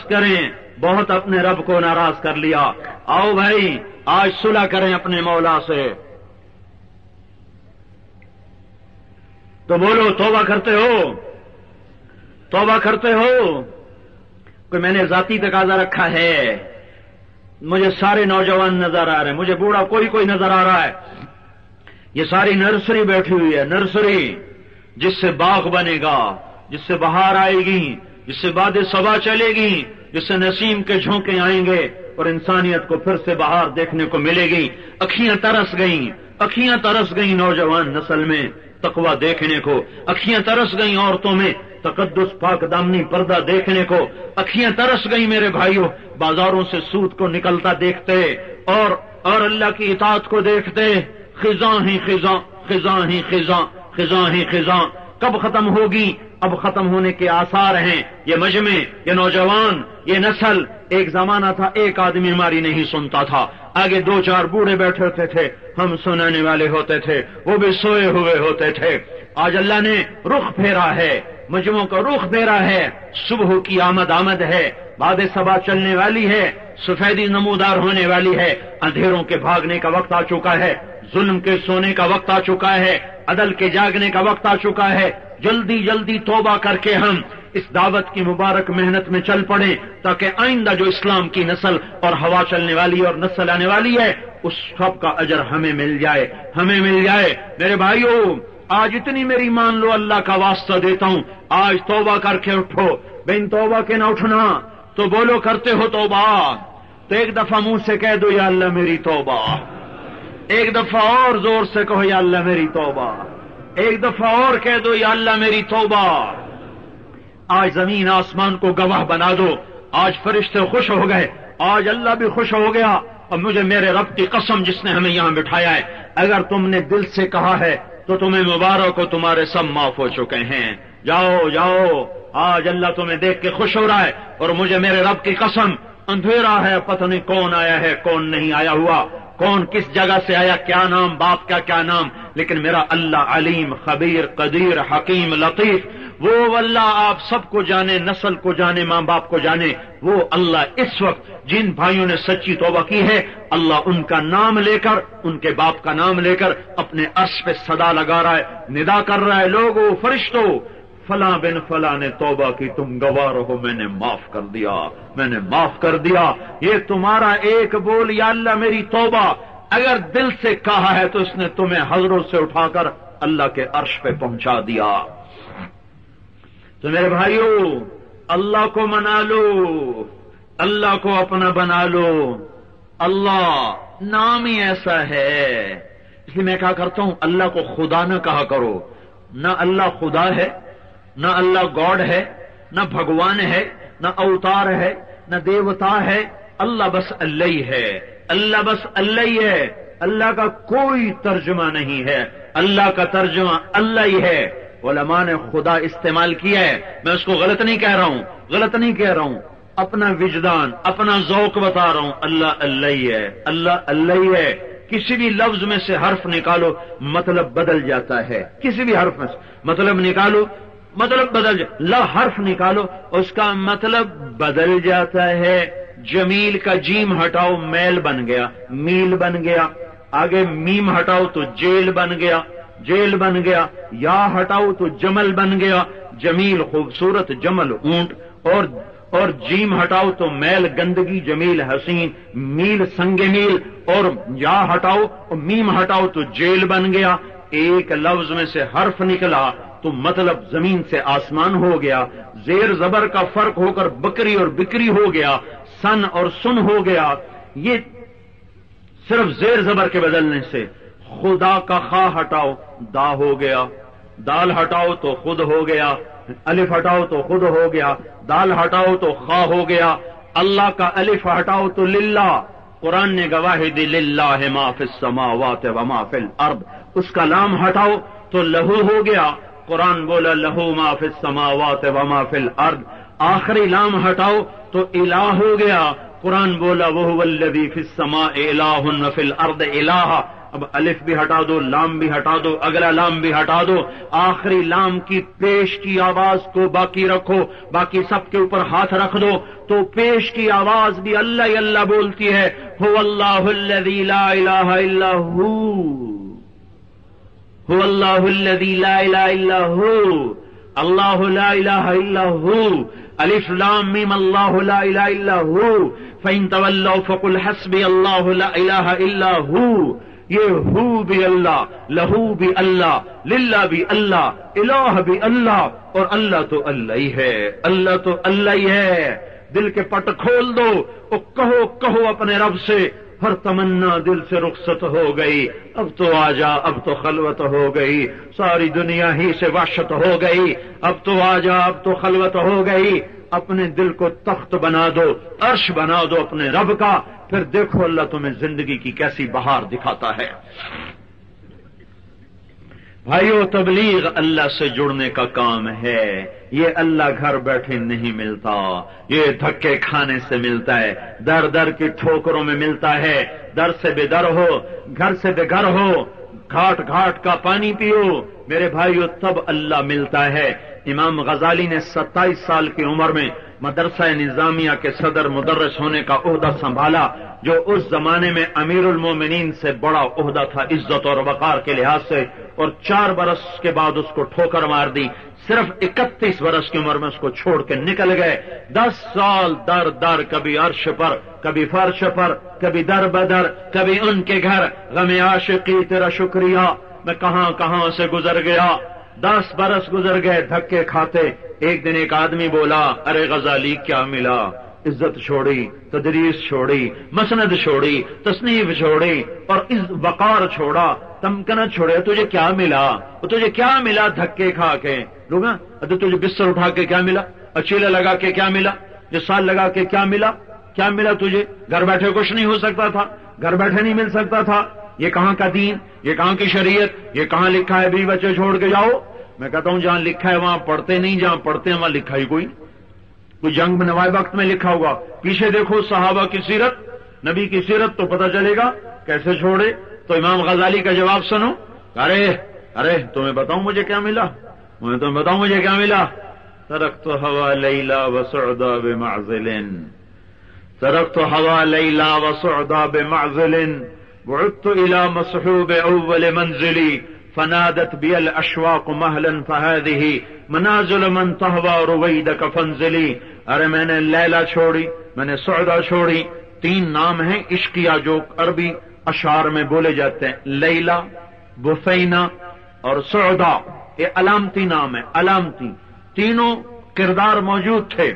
کریں، بہت اپنے رب کو ناراض کر لیا۔ آؤ بھائی آج صلح کریں اپنے مولا سے۔ تو بولو توبہ کرتے ہو؟ کوئی میں نے ذاتی تقاضا رکھا ہے؟ مجھے سارے نوجوان نظر آ رہے ہیں، مجھے بوڑھا کوئی نظر آ رہا ہے۔ یہ ساری نرسری بیٹھی ہوئی ہے، نرسری جس سے باغ بنے گا، جس سے بہار آئے گی، جس سے باد صبا چلے گی، جس سے نسیم کے جھونکے آئیں گے اور انسانیت کو پھر سے بہار دیکھنے کو ملے گی۔ اکھیاں ترس گئیں نوجوان نسل میں تقوی دیکھنے کو، اکھیاں ترس گئیں عورتوں میں تقدس پاک دامنی پردہ دیکھنے کو، اکھیاں ترس گئیں میرے بھائیوں بازاروں سے سود کو نکلتا دیکھتے اور اللہ کی اطاعت کو دیکھتے۔ خزاں ہی خزاں کب ختم ہوگی؟ اب ختم ہونے کے آثار ہیں۔ یہ مجمع، یہ نوجوان، یہ نسل، ایک زمانہ تھا ایک آدمی ہماری نہیں سنتا تھا، آگے 2-4 بوڑھے بیٹھے ہوتے تھے، ہم سنانے والے ہوتے تھے، وہ بھی سوئے ہوئے ہوتے تھے۔ آج اللہ نے رخ پھیرا ہے، مجموعوں کا رخ پھیرا ہے، صبح کی آمد ہے، باد صبا چلنے والی ہے، سفیدی نمودار ہونے والی ہے، اندھیروں کے بھاگنے کا وقت آ چکا ہے، ظلم کے سونے کا وقت آ چکا ہے، عدل کے جاگنے کا وقت آ چکا ہے۔ جلدی توبہ کر کے ہم اس دعوت کی مبارک محنت میں چل پڑیں تاکہ آئندہ جو اسلام کی نسل اور ہوا چلنے والی اور نسل آنے والی ہے اس سب کا اجر ہمیں مل جائے۔ میرے بھائیوں آج اتنی میری مان لو، اللہ کا واسطہ دیتا ہوں، آج توبہ کر کے اٹھو۔ بین توبہ کے نہ اٹھنا تو بولو کرتے ہو توبہ، تو ایک دفعہ منہ سے کہہ دو یا اللہ میری توبہ، ایک دفعہ اور زور سے کہو یا اللہ میری توبہ، ایک دفعہ اور کہہ دو یا اللہ میری توبہ۔ آج زمین آسمان کو گواہ بنا دو، آج فرشتے خوش ہو گئے، آج اللہ بھی خوش ہو گیا، اور مجھے میرے رب کی قسم جس نے ہمیں یہاں بٹھایا ہے، اگر تم نے دل سے کہا ہے تو تمہیں مبارک ہو، تمہارے سب معاف ہو چکے ہیں۔ جاؤ آج اللہ تمہیں دیکھ کے خوش ہو رہا ہے، اور مجھے میرے رب کی قسم اندھیرا ہے، پتہ نہیں کون آیا ہے کون نہیں آیا ہوا، کون کس جگہ سے آیا، کیا نام، باپ کا کیا نام، لیکن میرا اللہ علیم خبیر قدیر حکیم لطیف، وہ اللہ آپ سب کو جانے، نسل کو جانے، ماں باپ کو جانے۔ وہ اللہ اس وقت جن بھائیوں نے سچی توبہ کی ہے، اللہ ان کا نام لے کر، ان کے باپ کا نام لے کر اپنے عرش پہ صدا لگا رہا ہے، ندا کر رہا ہے، لوگوں فرشتوں فلاں بن فلاں نے توبہ کی، تم گواہ رہو، میں نے معاف کر دیا۔ یہ تمہارا ایک بول یا اللہ میری توبہ اگر دل سے کہا ہے تو اس نے تمہیں حضروں سے اٹھا کر اللہ کے عرش پہ پہنچا دیا۔ تو میرے بھائیوں اللہ کو منا لو، اللہ کو اپنا بنا لو، اللہ نام ہی ایسا ہے۔ اس لیے میں کہا کرتا ہوں اللہ کو خدا نہ کہا کرو، نہ اللہ خدا ہے، نہ اللہ گاڈ ہے، نہ بھگوان ہے، نہ اوتار ہے، نہ دیوتا ہے، اللہ بس اللہ ہی ہے، اللہ بس اللہ ہی ہے، اللہ کا کوئی ترجمہ نہیں ہے، اللہ کا ترجمہ اللہ ہی ہے۔ علماء نے خدا استعمال کیا ہے، میں اس کو غلط نہیں کہہ رہا ہوں، غلط نہیں کہہ رہا ہوں، اپنا وجدان اپنا ذوق بتا رہا ہوں، اللہ اللہ ہی ہے، اللہ اللہ ہی ہے۔ کسی بھی لفظ میں سے حرف نکالو مطلب بدل جاتا ہے، کسی بھی حرف میں سے مطلب نکالو مطلب بدل جاتا، حرف نکالو اس کا مطلب بدل جاتا ہے۔ جمیل کا جیم ہٹاؤ میل بن گیا، میل بن گیا، آگے میم ہٹاؤ تو جیل بن گیا، جیل بن گیا، یا ہٹاؤ تو جمل بن گیا، جمیل خوبصورت، جمل اونٹ، اور جیم ہٹاؤ تو میل گندگی، جمیل حسین، میل سنگ میل، اور یا ہٹاؤ میم ہٹاؤ تو جیل بن گیا۔ ایک لفظ میں سے حرف نکلا تو مطلب زمین سے آسمان ہو گیا، زیر زبر کا فرق ہو کر بکری اور بکری ہو گیا، سن اور سن ہو گیا۔ یہ صرف زیر زبر کے بدلنے سے۔ خدا کا خا ہٹاؤ دا ہو گیا، دال ہٹاؤ تو خود ہو گیا، الف ہٹاؤ تو خود ہو گیا، دال ہٹاؤ تو خا ہو گیا۔ اللہ کا الف ہٹاؤ تو للہ، قرآن نے گواہی دی للہ ما فی السماوات و ما فی الارض۔ اس کا لام ہٹاؤ تو لہو ہو گیا، قرآن بولا لہو ما فی السماوات و ما فی الارض۔ آخری لام ہٹاؤ تو الہ ہو گیا، قرآن بولا وہو الذی فی السماء الہ و فی الارض الہ۔ اب الف بھی ہٹا دو، لام بھی ہٹا دو، اگلا لام بھی ہٹا دو، آخری لام کی پیش کی آواز کو باقی رکھو، باقی سب کے اوپر ہاتھ رکھ دو تو پیش کی آواز بھی اللہ ہی اللہ بولتی ہے۔ هو اللہ الذی لا الہ الا ہو، هو اللہ الذی لا الہ الا ہو، اللہ لا الہ الا ہو، الف لام میم اللہ لا الہ الا ہو، فإن تولوا فقل حسبی اللہ لا الہ الا ہو۔ یہ ہو بھی اللہ، لہو بھی اللہ، للہ بھی اللہ، الہ بھی اللہ، اور اللہ تو اللہ ہی ہے، اللہ تو اللہ ہی ہے۔ دل کے پٹ کھول دو اور کہو اپنے رب سے، ہر تمنا دل سے رخصت ہو گئی، اب تو آجا، اب تو خلوت ہو گئی، ساری دنیا ہی سے وحشت ہو گئی، اب تو آجا، اب تو خلوت ہو گئی۔ اپنے دل کو تخت بنا دو، عرش بنا دو اپنے رب کا، پھر دیکھو اللہ تمہیں زندگی کی کیسی بہار دکھاتا ہے۔ بھائیو، تبلیغ اللہ سے جڑنے کا کام ہے، یہ اللہ گھر بیٹھے نہیں ملتا، یہ دھکے کھانے سے ملتا ہے، در در کی ٹھوکروں میں ملتا ہے۔ در سے بے در ہو، گھر سے بے گھر ہو، گھاٹ گھاٹ کا پانی پیو میرے بھائیو، تب اللہ ملتا ہے۔ امام غزالی نے 27 سال کی عمر میں مدرسہ نظامیہ کے صدر مدرس ہونے کا عہدہ سنبھالا، جو اس زمانے میں امیر المومنین سے بڑا عہدہ تھا عزت اور وقار کے لحاظ سے، اور 4 برس کے بعد اس کو ٹھوکر مار دی، صرف 31 برس کی عمر میں اس کو چھوڑ کے نکل گئے۔ 10 سال در در، کبھی عرش پر، کبھی فرش پر، کبھی در بدر، کبھی ان کے گھر، غم عاشقی تیرا شکریہ، میں کہاں کہاں سے گزر گیا۔ 10 برس گزر گئے دھکے کھاتے۔ ایک دن ایک آدمی بولا، ارے غزالی کیا ملا؟ عزت چھوڑی، تدریس چھوڑی، مسند چھوڑی، تصنیف چھوڑی، اور وقار چھوڑا، تمکنت چھوڑے، تجھے کیا ملا؟ تجھے کیا ملا دھکے کھا کے؟ لوگ تجھے بستر اٹھا کے کیا ملا؟ اچیلا لگا کے کیا ملا؟ جسال لگا کے کیا ملا؟ کیا ملا تجھے؟ گھر بیٹھے کچھ نہیں ہو سکتا تھا، گھر بیٹھے نہیں مل سکتا تھا۔ یہ کہاں کا دین، یہ کہاں کی شریعت، یہ کہاں لکھا ہے بیوی بچے چھوڑ کے جاؤ؟ میں کہتا ہوں جہاں لکھا ہے وہاں پڑھتے نہیں، جہاں پڑھتے ہیں وہاں لکھا ہی کوئی جنگ میں نوائے وقت میں لکھا ہوگا۔ پیچھے دیکھو صحابہ کی سیرت، نبی کی سیرت، تو پتہ چلے گا کیسے چھوڑے۔ تو امام غزالی کا جواب سنو، ارے تمہیں بتاؤں مجھے کیا ملا، تمہیں بتاؤں مجھے کیا ملا؟ ترکت ہوا لیلا وسعدا بمعزل، ترکت ہوا لیلا وسعدا بمعزل، بعدت الى مصحوب اول منزلی، فنادت بي الاشواق مهلا فهذه منازل من تهوى رويدك فانزلي۔ ارے میں نے لیلا چھوڑی، میں نے سعدا چھوڑی۔ 3 نام ہیں عشقیہ جو عربی اشعار میں بولے جاتے ہیں، لیلا، بثینہ اور سعدا، یہ علامتی نام ہے، علامتی، تینوں کردار موجود تھے۔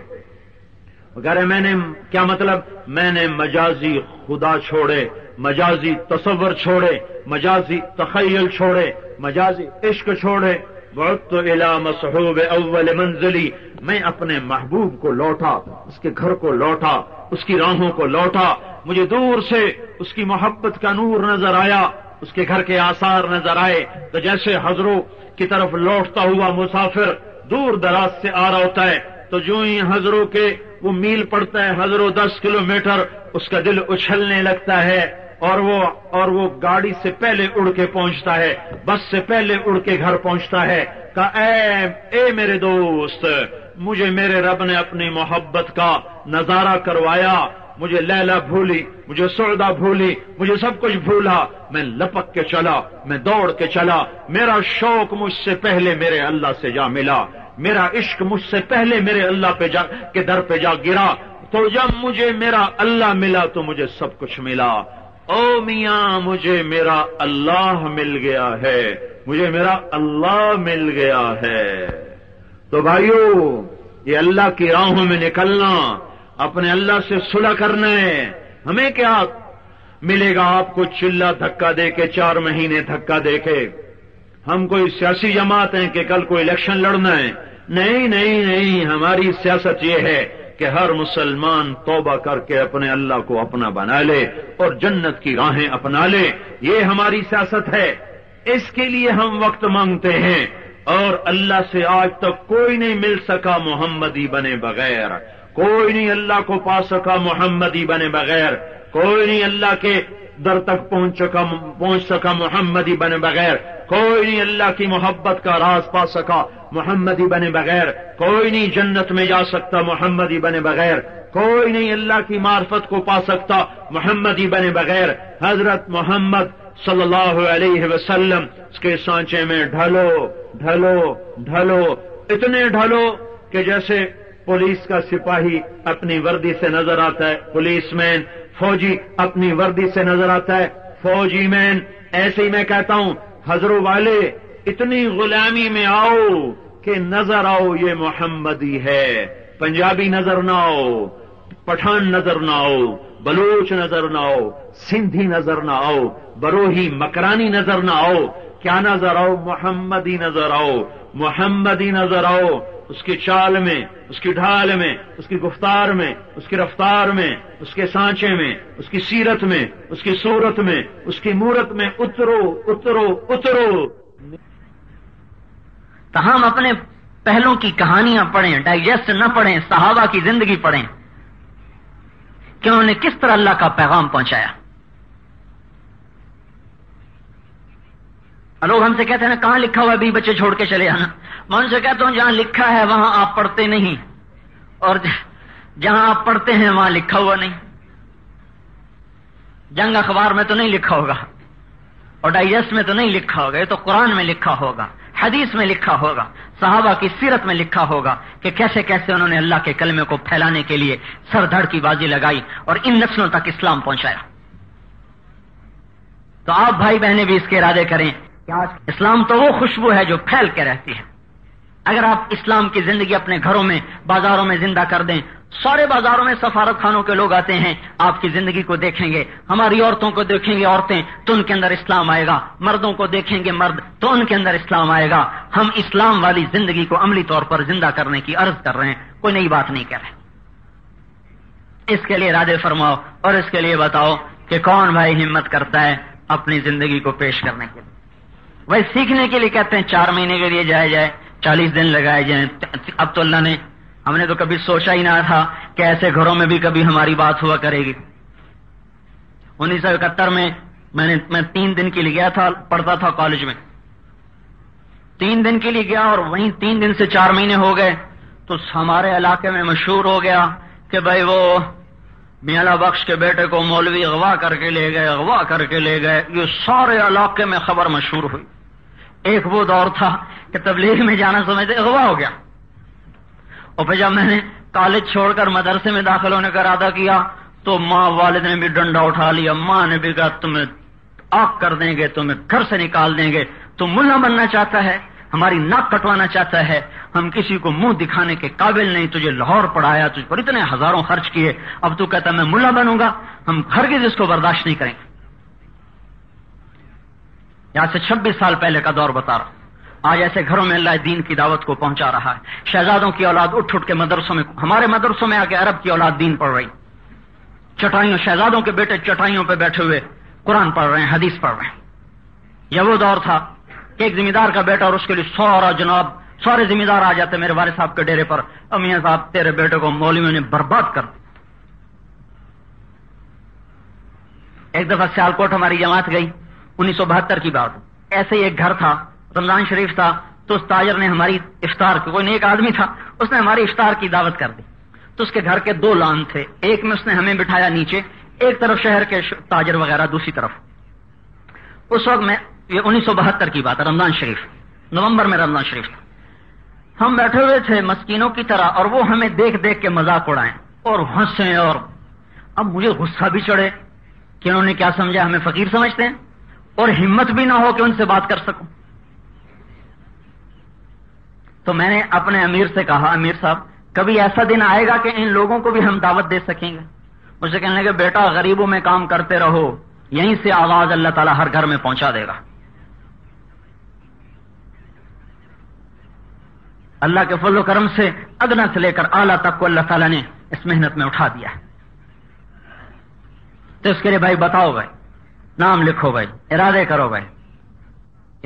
اگر میں نے کیا مطلب؟ میں نے مجازی خدا چھوڑے، مجازی تصور چھوڑے، مجازی تخیل چھوڑے، مجازی عشق چھوڑے، بعدت الی مصحوب اول منزلی، میں اپنے محبوب کو لوٹا، اس کے گھر کو لوٹا، اس کی راہوں کو لوٹا، مجھے دور سے اس کی محبت کا نور نظر آیا، اس کے گھر کے آثار نظر آئے، تو جیسے حضروں کی طرف لوٹتا ہوا مسافر دور دراز سے آ رہا ہوتا ہے، تو جو ہی حضروں کے وہ میل پڑتا ہے، حضروں 10 کلومیٹر، اس کا دل اچھلنے لگتا ہے، اور وہ گاڑی سے پہلے اڑ کے پہنچتا ہے، بس سے پہلے اڑ کے گھر پہنچتا ہے، کہا اے میرے دوست، مجھے میرے رب نے اپنی محبت کا نظارہ کروایا، مجھے لیلا بھولی، مجھے سعدہ بھولی، مجھے سب کچھ بھولا، میں لپک کے چلا، میں دوڑ کے چلا، میرا شوق مجھ سے پہلے میرے اللہ سے جا ملا، میرا عشق مجھ سے پہلے میرے اللہ کے در پہ جا گرا، تو جب مجھے میرا اللہ ملا تو مجھے سب کچھ ملا۔ او میاں مجھے میرا اللہ مل گیا ہے، مجھے میرا اللہ مل گیا ہے۔ تو بھائیو، یہ اللہ کی راہوں میں نکلنا، اپنے اللہ سے صلح کرنا ہے۔ ہمیں کیا ملے گا آپ کو چلا دھکا دے کے، 4 مہینے دھکا دے کے؟ ہم کوئی سیاسی جماعت ہیں کہ کل کو الیکشن لڑنا ہے؟ نہیں نہیں نہیں، ہماری سیاست یہ ہے کہ ہر مسلمان توبہ کر کے اپنے اللہ کو اپنا بنا لے اور جنت کی راہیں اپنا لے، یہ ہماری سیاست ہے۔ اس کے لیے ہم وقت مانگتے ہیں، اور اللہ سے آج تک کوئی نہیں مل سکا محمدی بنے بغیر، کوئی نہیں اللہ کو پا سکا محمدی بنے بغیر، کوئی نہیں اللہ کے در تک پہنچ سکا محمدی بنے بغیر، کوئی نہیں اللہ کی محبت کا راز پا سکا محمدی بنے بغیر، کوئی نہیں جنت میں جا سکتا محمدی بنے بغیر، کوئی نہیں اللہ کی معرفت کو پا سکتا محمدی بنے بغیر۔ حضرت محمد صلی اللہ علیہ وسلم اس کے سانچے میں ڈھلو ڈھلو ڈھلو، اتنے ڈھلو کہ جیسے پولیس کا سپاہی اپنی وردی سے نظر آتا ہے، پولیس مین، فوجی اپنی وردی سے نظر آتا ہے، فوجی مین، ایسے ہی میں کہتا ہوں حضروں والے اتنی غلامی میں آؤ کہ نظر آؤ یہ محمدی ہے، پنجابی نظر نہ آؤ، پٹھان نظر نہ آؤ، بلوچ نظر نہ آؤ، سندھی نظر نہ آؤ، بروہی مکرانی نظر نہ آؤ، کیا نظر آؤ؟ محمدی نظر آؤ، محمدی نظر آؤ، اس کی چال میں، اس کی ڈھال میں، اس کی گفتار میں، اس کی رفتار میں، اس کے سانچے میں، اس کی سیرت میں، اس کی صورت میں، اس کی مورت میں اترو اترو اترو۔ تو ہم اپنے پہلوں کی کہانیاں پڑھیں، ڈائجسٹ نہ پڑھیں، صحابہ کی زندگی پڑھیں کہ انہوں نے کس طرح اللہ کا پیغام پہنچایا۔ لوگ ہم سے کہتے ہیں نا کہاں لکھا ہوا ہے بھی بچے چھوڑ کے چلے آنا، میں ان سے کہتا ہوں جہاں لکھا ہے وہاں آپ پڑھتے نہیں، اور جہاں آپ پڑھتے ہیں وہاں لکھا ہوا نہیں۔ جنگ اخبار میں تو نہیں لکھا ہوگا، اور ڈائجسٹ میں تو نہیں لکھا ہوگا، یہ تو قرآن میں لکھا ہوگا، حدیث میں لکھا ہوگا، صحابہ کی سیرت میں لکھا ہوگا کہ کیسے کیسے انہوں نے اللہ کے کلمے کو پھیلانے کے لیے سر دھڑ کی بازی لگائی اور ان نسلوں تک اسلام پہنچایا۔ تو آپ بھائی بہنیں بھی اس کے ارادے کریں کہ آج اسلام تو وہ خوشبو ہے جو پھیل کے رہتی ہے۔ اگر آپ اسلام کی زندگی اپنے گھروں میں، بازاروں میں زندہ کر دیں، سارے بازاروں میں سفارت خانوں کے لوگ آتے ہیں، آپ کی زندگی کو دیکھیں گے، ہماری عورتوں کو دیکھیں گے عورتیں تو ان کے اندر اسلام آئے گا، مردوں کو دیکھیں گے مرد تو ان کے اندر اسلام آئے گا۔ ہم اسلام والی زندگی کو عملی طور پر زندہ کرنے کی عرض کر رہے ہیں، کوئی نئی بات نہیں کر رہے۔ اس کے لیے ارادے فرماؤ اور اس کے لیے بتاؤ کہ کون بھائی ہمت کرتا ہے اپنی زندگی کو پیش کرنے کے لیے۔ وہی سیکھنے کے لیے کہتے ہیں 4 مہینے کے لیے جائے 40 دن لگائے جائیں۔ اب تو اللہ نے، ہم نے تو کبھی سوچا ہی نہ تھا کہ ایسے گھروں میں بھی کبھی ہماری بات ہوا کرے گی۔ 1971 میں میں 3 دن کے لیے گیا تھا، پڑھتا تھا کالج میں، 3 دن کے لیے گیا اور وہیں 3 دن سے 4 مہینے ہو گئے تو ہمارے علاقے میں مشہور ہو گیا کہ بھائی وہ میاں اللہ بخش کے بیٹے کو مولوی اغوا کر کے لے گئے، یہ سارے علاقے میں خبر مشہور ہوئی۔ ایک وہ دور تھا کہ تبلیغ میں جانا سمجھتے اغوا ہو گیا، اور پھر جب میں نے کالج چھوڑ کر مدرسے میں داخل ہونے کا ارادہ کیا تو ماں والد نے بھی ڈنڈا اٹھا لیا، ماں نے بھی کہا تمہیں آگ کر دیں گے، تمہیں گھر سے نکال دیں گے، تم ملا بننا چاہتا ہے، ہماری ناک کٹوانا چاہتا ہے، ہم کسی کو منہ دکھانے کے قابل نہیں، تجھے لاہور پڑھایا، تجھ پر اتنے ہزاروں خرچ کیے، اب تو کہتا میں ملا بنوں گا، ہم ہرگز اس کو برداشت نہیں کریں گے۔ یہاں سے 26 سال پہلے کا دور بتا رہا ہوں، آج ایسے گھروں میں اللہ دین کی دعوت کو پہنچا رہا ہے. شہزادوں کی اولاد اٹھ اٹھ کے مدرسوں میں، ہمارے مدرسوں میں آ کے عرب کی اولاد دین پڑھ رہی. چٹائیوں، شہزادوں کے بیٹے چٹائیوں پہ بیٹھے ہوئے قرآن پڑھ رہے ہیں، حدیث پڑھ رہے ہیں. یہ وہ دور تھا کہ ایک ذمہ دار کا بیٹا اور اس کے لیے سارے ذمہ دار آ جاتے میرے والد صاحب کے ڈیرے پر، میاں صاحب تیرے بیٹے کو مولویوں نے برباد کر دیا. ایک دفعہ سیالکوٹ ہماری جماعت گئی، 1972 کی بات. ایسے ہی ایک گھر تھا، رمضان شریف تھا، تو اس تاجر نے ہماری افطار کی، کوئی نیک آدمی تھا، اس نے ہماری افطار کی دعوت کر دی. تو اس کے گھر کے 2 لان تھے، ایک میں اس نے ہمیں بٹھایا نیچے، ایک طرف شہر کے تاجر وغیرہ دوسری طرف. اس وقت میں، یہ 1972 کی بات ہے، رمضان شریف، نومبر میں رمضان شریف تھا. ہم بیٹھے ہوئے تھے مسکینوں کی طرح، اور وہ ہمیں دیکھ دیکھ کے مذاق اڑائیں اور ہنسیں. اور اب مجھے غصہ بھی چڑھے کہ انہوں نے کیا سمجھا، ہمیں فقیر سمجھتے ہیں، اور ہمت بھی نہ ہو کہ ان سے بات کر سکوں. تو میں نے اپنے امیر سے کہا، امیر صاحب کبھی ایسا دن آئے گا کہ ان لوگوں کو بھی ہم دعوت دے سکیں گے؟ مجھے کہنے لگے بیٹا غریبوں میں کام کرتے رہو، یہیں سے آواز اللہ تعالیٰ ہر گھر میں پہنچا دے گا. اللہ کے فضل و کرم سے ادنا سے لے کر اعلیٰ تک کو اللہ تعالیٰ نے اس محنت میں اٹھا دیا ہے. تو اس کے لیے بھائی بتاؤ، بھائی نام لکھو، بھائی ارادے کرو، بھائی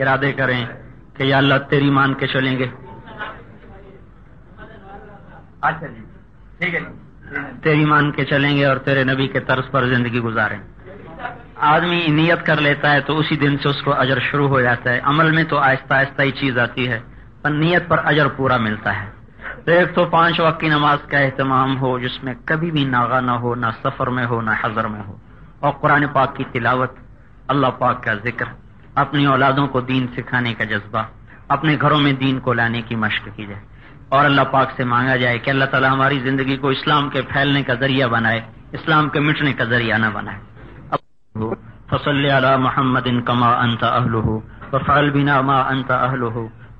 ارادے کریں کہ یا اللہ تیری مان کے چلیں گے. اچھا جی ٹھیک ہے، تیری مان کے چلیں گے اور تیرے نبی کے طرز پر زندگی گزاریں. آدمی نیت کر لیتا ہے تو اسی دن سے اس کو اجر شروع ہو جاتا ہے. عمل میں تو آہستہ آہستہ ہی چیز آتی ہے، پر نیت پر اجر پورا ملتا ہے. تو ایک تو 5 وقت کی نماز کا اہتمام ہو جس میں کبھی بھی ناغہ نہ ہو، نہ سفر میں ہو نہ حضر میں ہو، اور قرآن پاک کی تلاوت، اللہ پاک کا ذکر، اپنی اولادوں کو دین سکھانے کا جذبہ، اپنے گھروں میں دین کو لانے کی مشق کی جائے، اور اللہ پاک سے مانگا جائے کہ اللہ تعالیٰ ہماری زندگی کو اسلام کے پھیلنے کا ذریعہ بنائے، اسلام کے مٹنے کا ذریعہ نہ بنائے. فصلی علی محمد کما انت اہلہ وفعل بنا ما انت اہلہ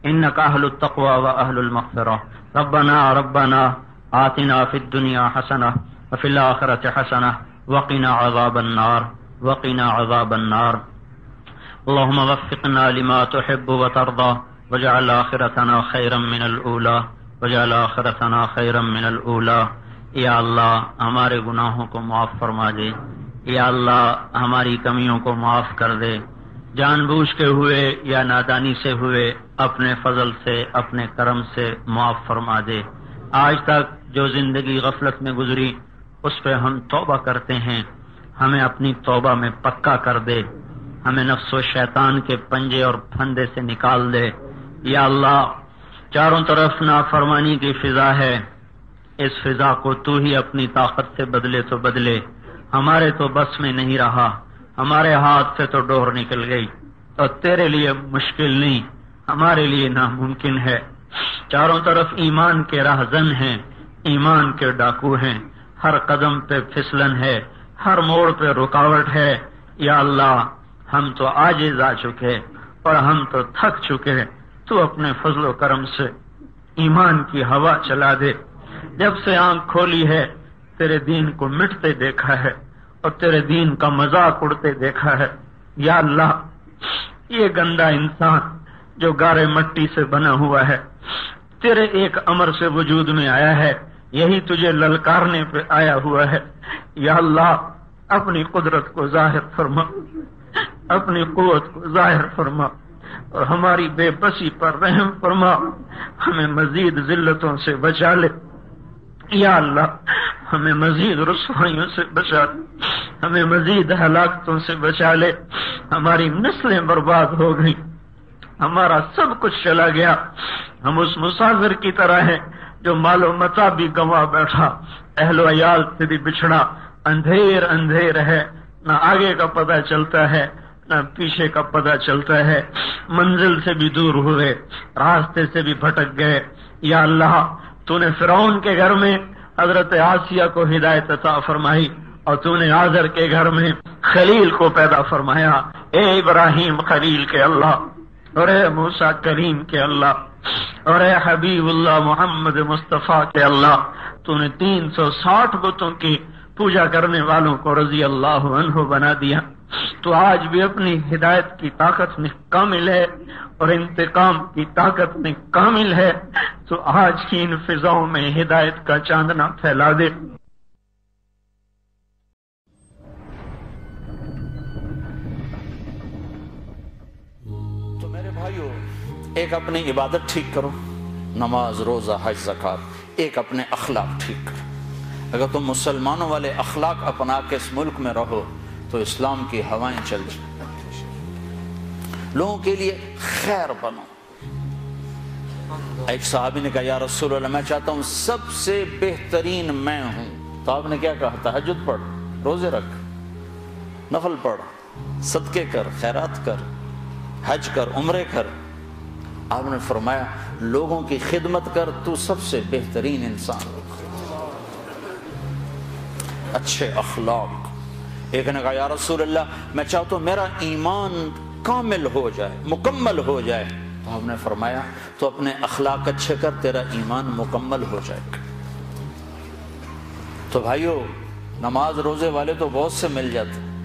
انک اہل التقوی واہل المغفرہ. ربنا آتنا فی الدنیا حسنہ وفی الآخرۃ حسنہ وقنا عذاب النار عذاب النار. اللهم وفقنا لما تحب وترضى واجعل آخرتنا خيرا من الأولى واجعل آخرتنا خيرا من الأولى. یا اللہ ہمارے گناہوں کو معاف فرما دے، یا اللہ ہماری کمیوں کو معاف کر دے، جان بوجھ کے ہوئے یا نادانی سے ہوئے اپنے فضل سے اپنے کرم سے معاف فرما دے. آج تک جو زندگی غفلت میں گزری اس پہ ہم توبہ کرتے ہیں، ہمیں اپنی توبہ میں پکا کر دے، ہمیں نفس و شیطان کے پنجے اور پھندے سے نکال دے. یا اللہ چاروں طرف نافرمانی کی فضا ہے، اس فضا کو تو ہی اپنی طاقت سے بدلے تو بدلے. ہمارے تو بس میں نہیں رہا، ہمارے ہاتھ سے تو ڈور نکل گئی، اور تیرے لیے مشکل نہیں، ہمارے لیے ناممکن ہے. چاروں طرف ایمان کے راہزن ہیں، ایمان کے ڈاکو ہیں، ہر قدم پہ پھسلن ہے، ہر موڑ پہ رکاوٹ ہے. یا اللہ ہم تو عاجز آ چکے اور ہم تو تھک چکے، تو اپنے فضل و کرم سے ایمان کی ہوا چلا دے. جب سے آنکھ کھولی ہے تیرے دین کو مٹتے دیکھا ہے اور تیرے دین کا مذاق اڑتے دیکھا ہے. یا اللہ یہ گندا انسان جو گارے مٹی سے بنا ہوا ہے تیرے ایک امر سے وجود میں آیا ہے، یہی تجھے للکارنے پہ آیا ہوا ہے. یا اللہ اپنی قدرت کو ظاہر فرما، اپنی قوت کو ظاہر فرما، اور ہماری بے بسی پر رحم فرما. ہمیں مزید ذلتوں سے بچا لے. یا اللہ ہمیں مزید رسوائیوں سے بچا لے، ہمیں مزید ہلاکتوں سے بچا لے. ہماری نسلیں برباد ہو گئی، ہمارا سب کچھ چلا گیا. ہم اس مسافر کی طرح ہیں جو مال و متاع بھی گنوا بیٹھا، اہل و عیال سے بھی بچھڑا. اندھیر ہے، نہ آگے کا پتہ چلتا ہے نہ پیچھے کا پتہ چلتا ہے. منزل سے بھی دور ہوئے، راستے سے بھی بھٹک گئے. یا اللہ تو نے فرعون کے گھر میں حضرت آسیہ کو ہدایت عطا فرمائی، اور تو نے آزر کے گھر میں خلیل کو پیدا فرمایا. اے ابراہیم خلیل کے اللہ، اور اے موسیٰ کریم کے اللہ، اور اے حبیب اللہ محمد مصطفیٰ کے اللہ، تو نے 360 بتوں کی پوجا کرنے والوں کو رضی اللہ عنہ بنا دیا. تو آج بھی اپنی ہدایت کی طاقت میں کامل ہے اور انتقام کی طاقت میں کامل ہے، تو آج کی ان فضاؤں میں ہدایت کا چاندنا پھیلا دے۔ تو میرے بھائیو، ایک اپنی عبادت ٹھیک کرو، نماز، روزہ، حج، زکوٰۃ، ایک اپنے اخلاق ٹھیک کرو۔ اگر تم مسلمانوں والے اخلاق اپنا کے اس ملک میں رہو تو اسلام کی ہوائیں چل جائیں، لوگوں کے لیے خیر بنو۔ ایک صحابی نے کہا یا رسول اللہ میں چاہتا ہوں سب سے بہترین میں ہوں، تو آپ نے کیا کہا؟ تہجد پڑھ، روزے رکھ، نفل پڑھ، صدقے کر، خیرات کر، حج کر، عمرے کر۔ آپ نے فرمایا لوگوں کی خدمت کر، تو سب سے بہترین انسان۔ اچھے اخلاق۔ ایک نے کہا یا رسول اللہ میں چاہتا ہوں میرا ایمان کامل ہو جائے، مکمل ہو جائے، تو آپ نے فرمایا تو اپنے اخلاق اچھے کر، تیرا ایمان مکمل ہو جائے گا۔ تو بھائیو، نماز روزے والے تو بہت سے مل جاتے،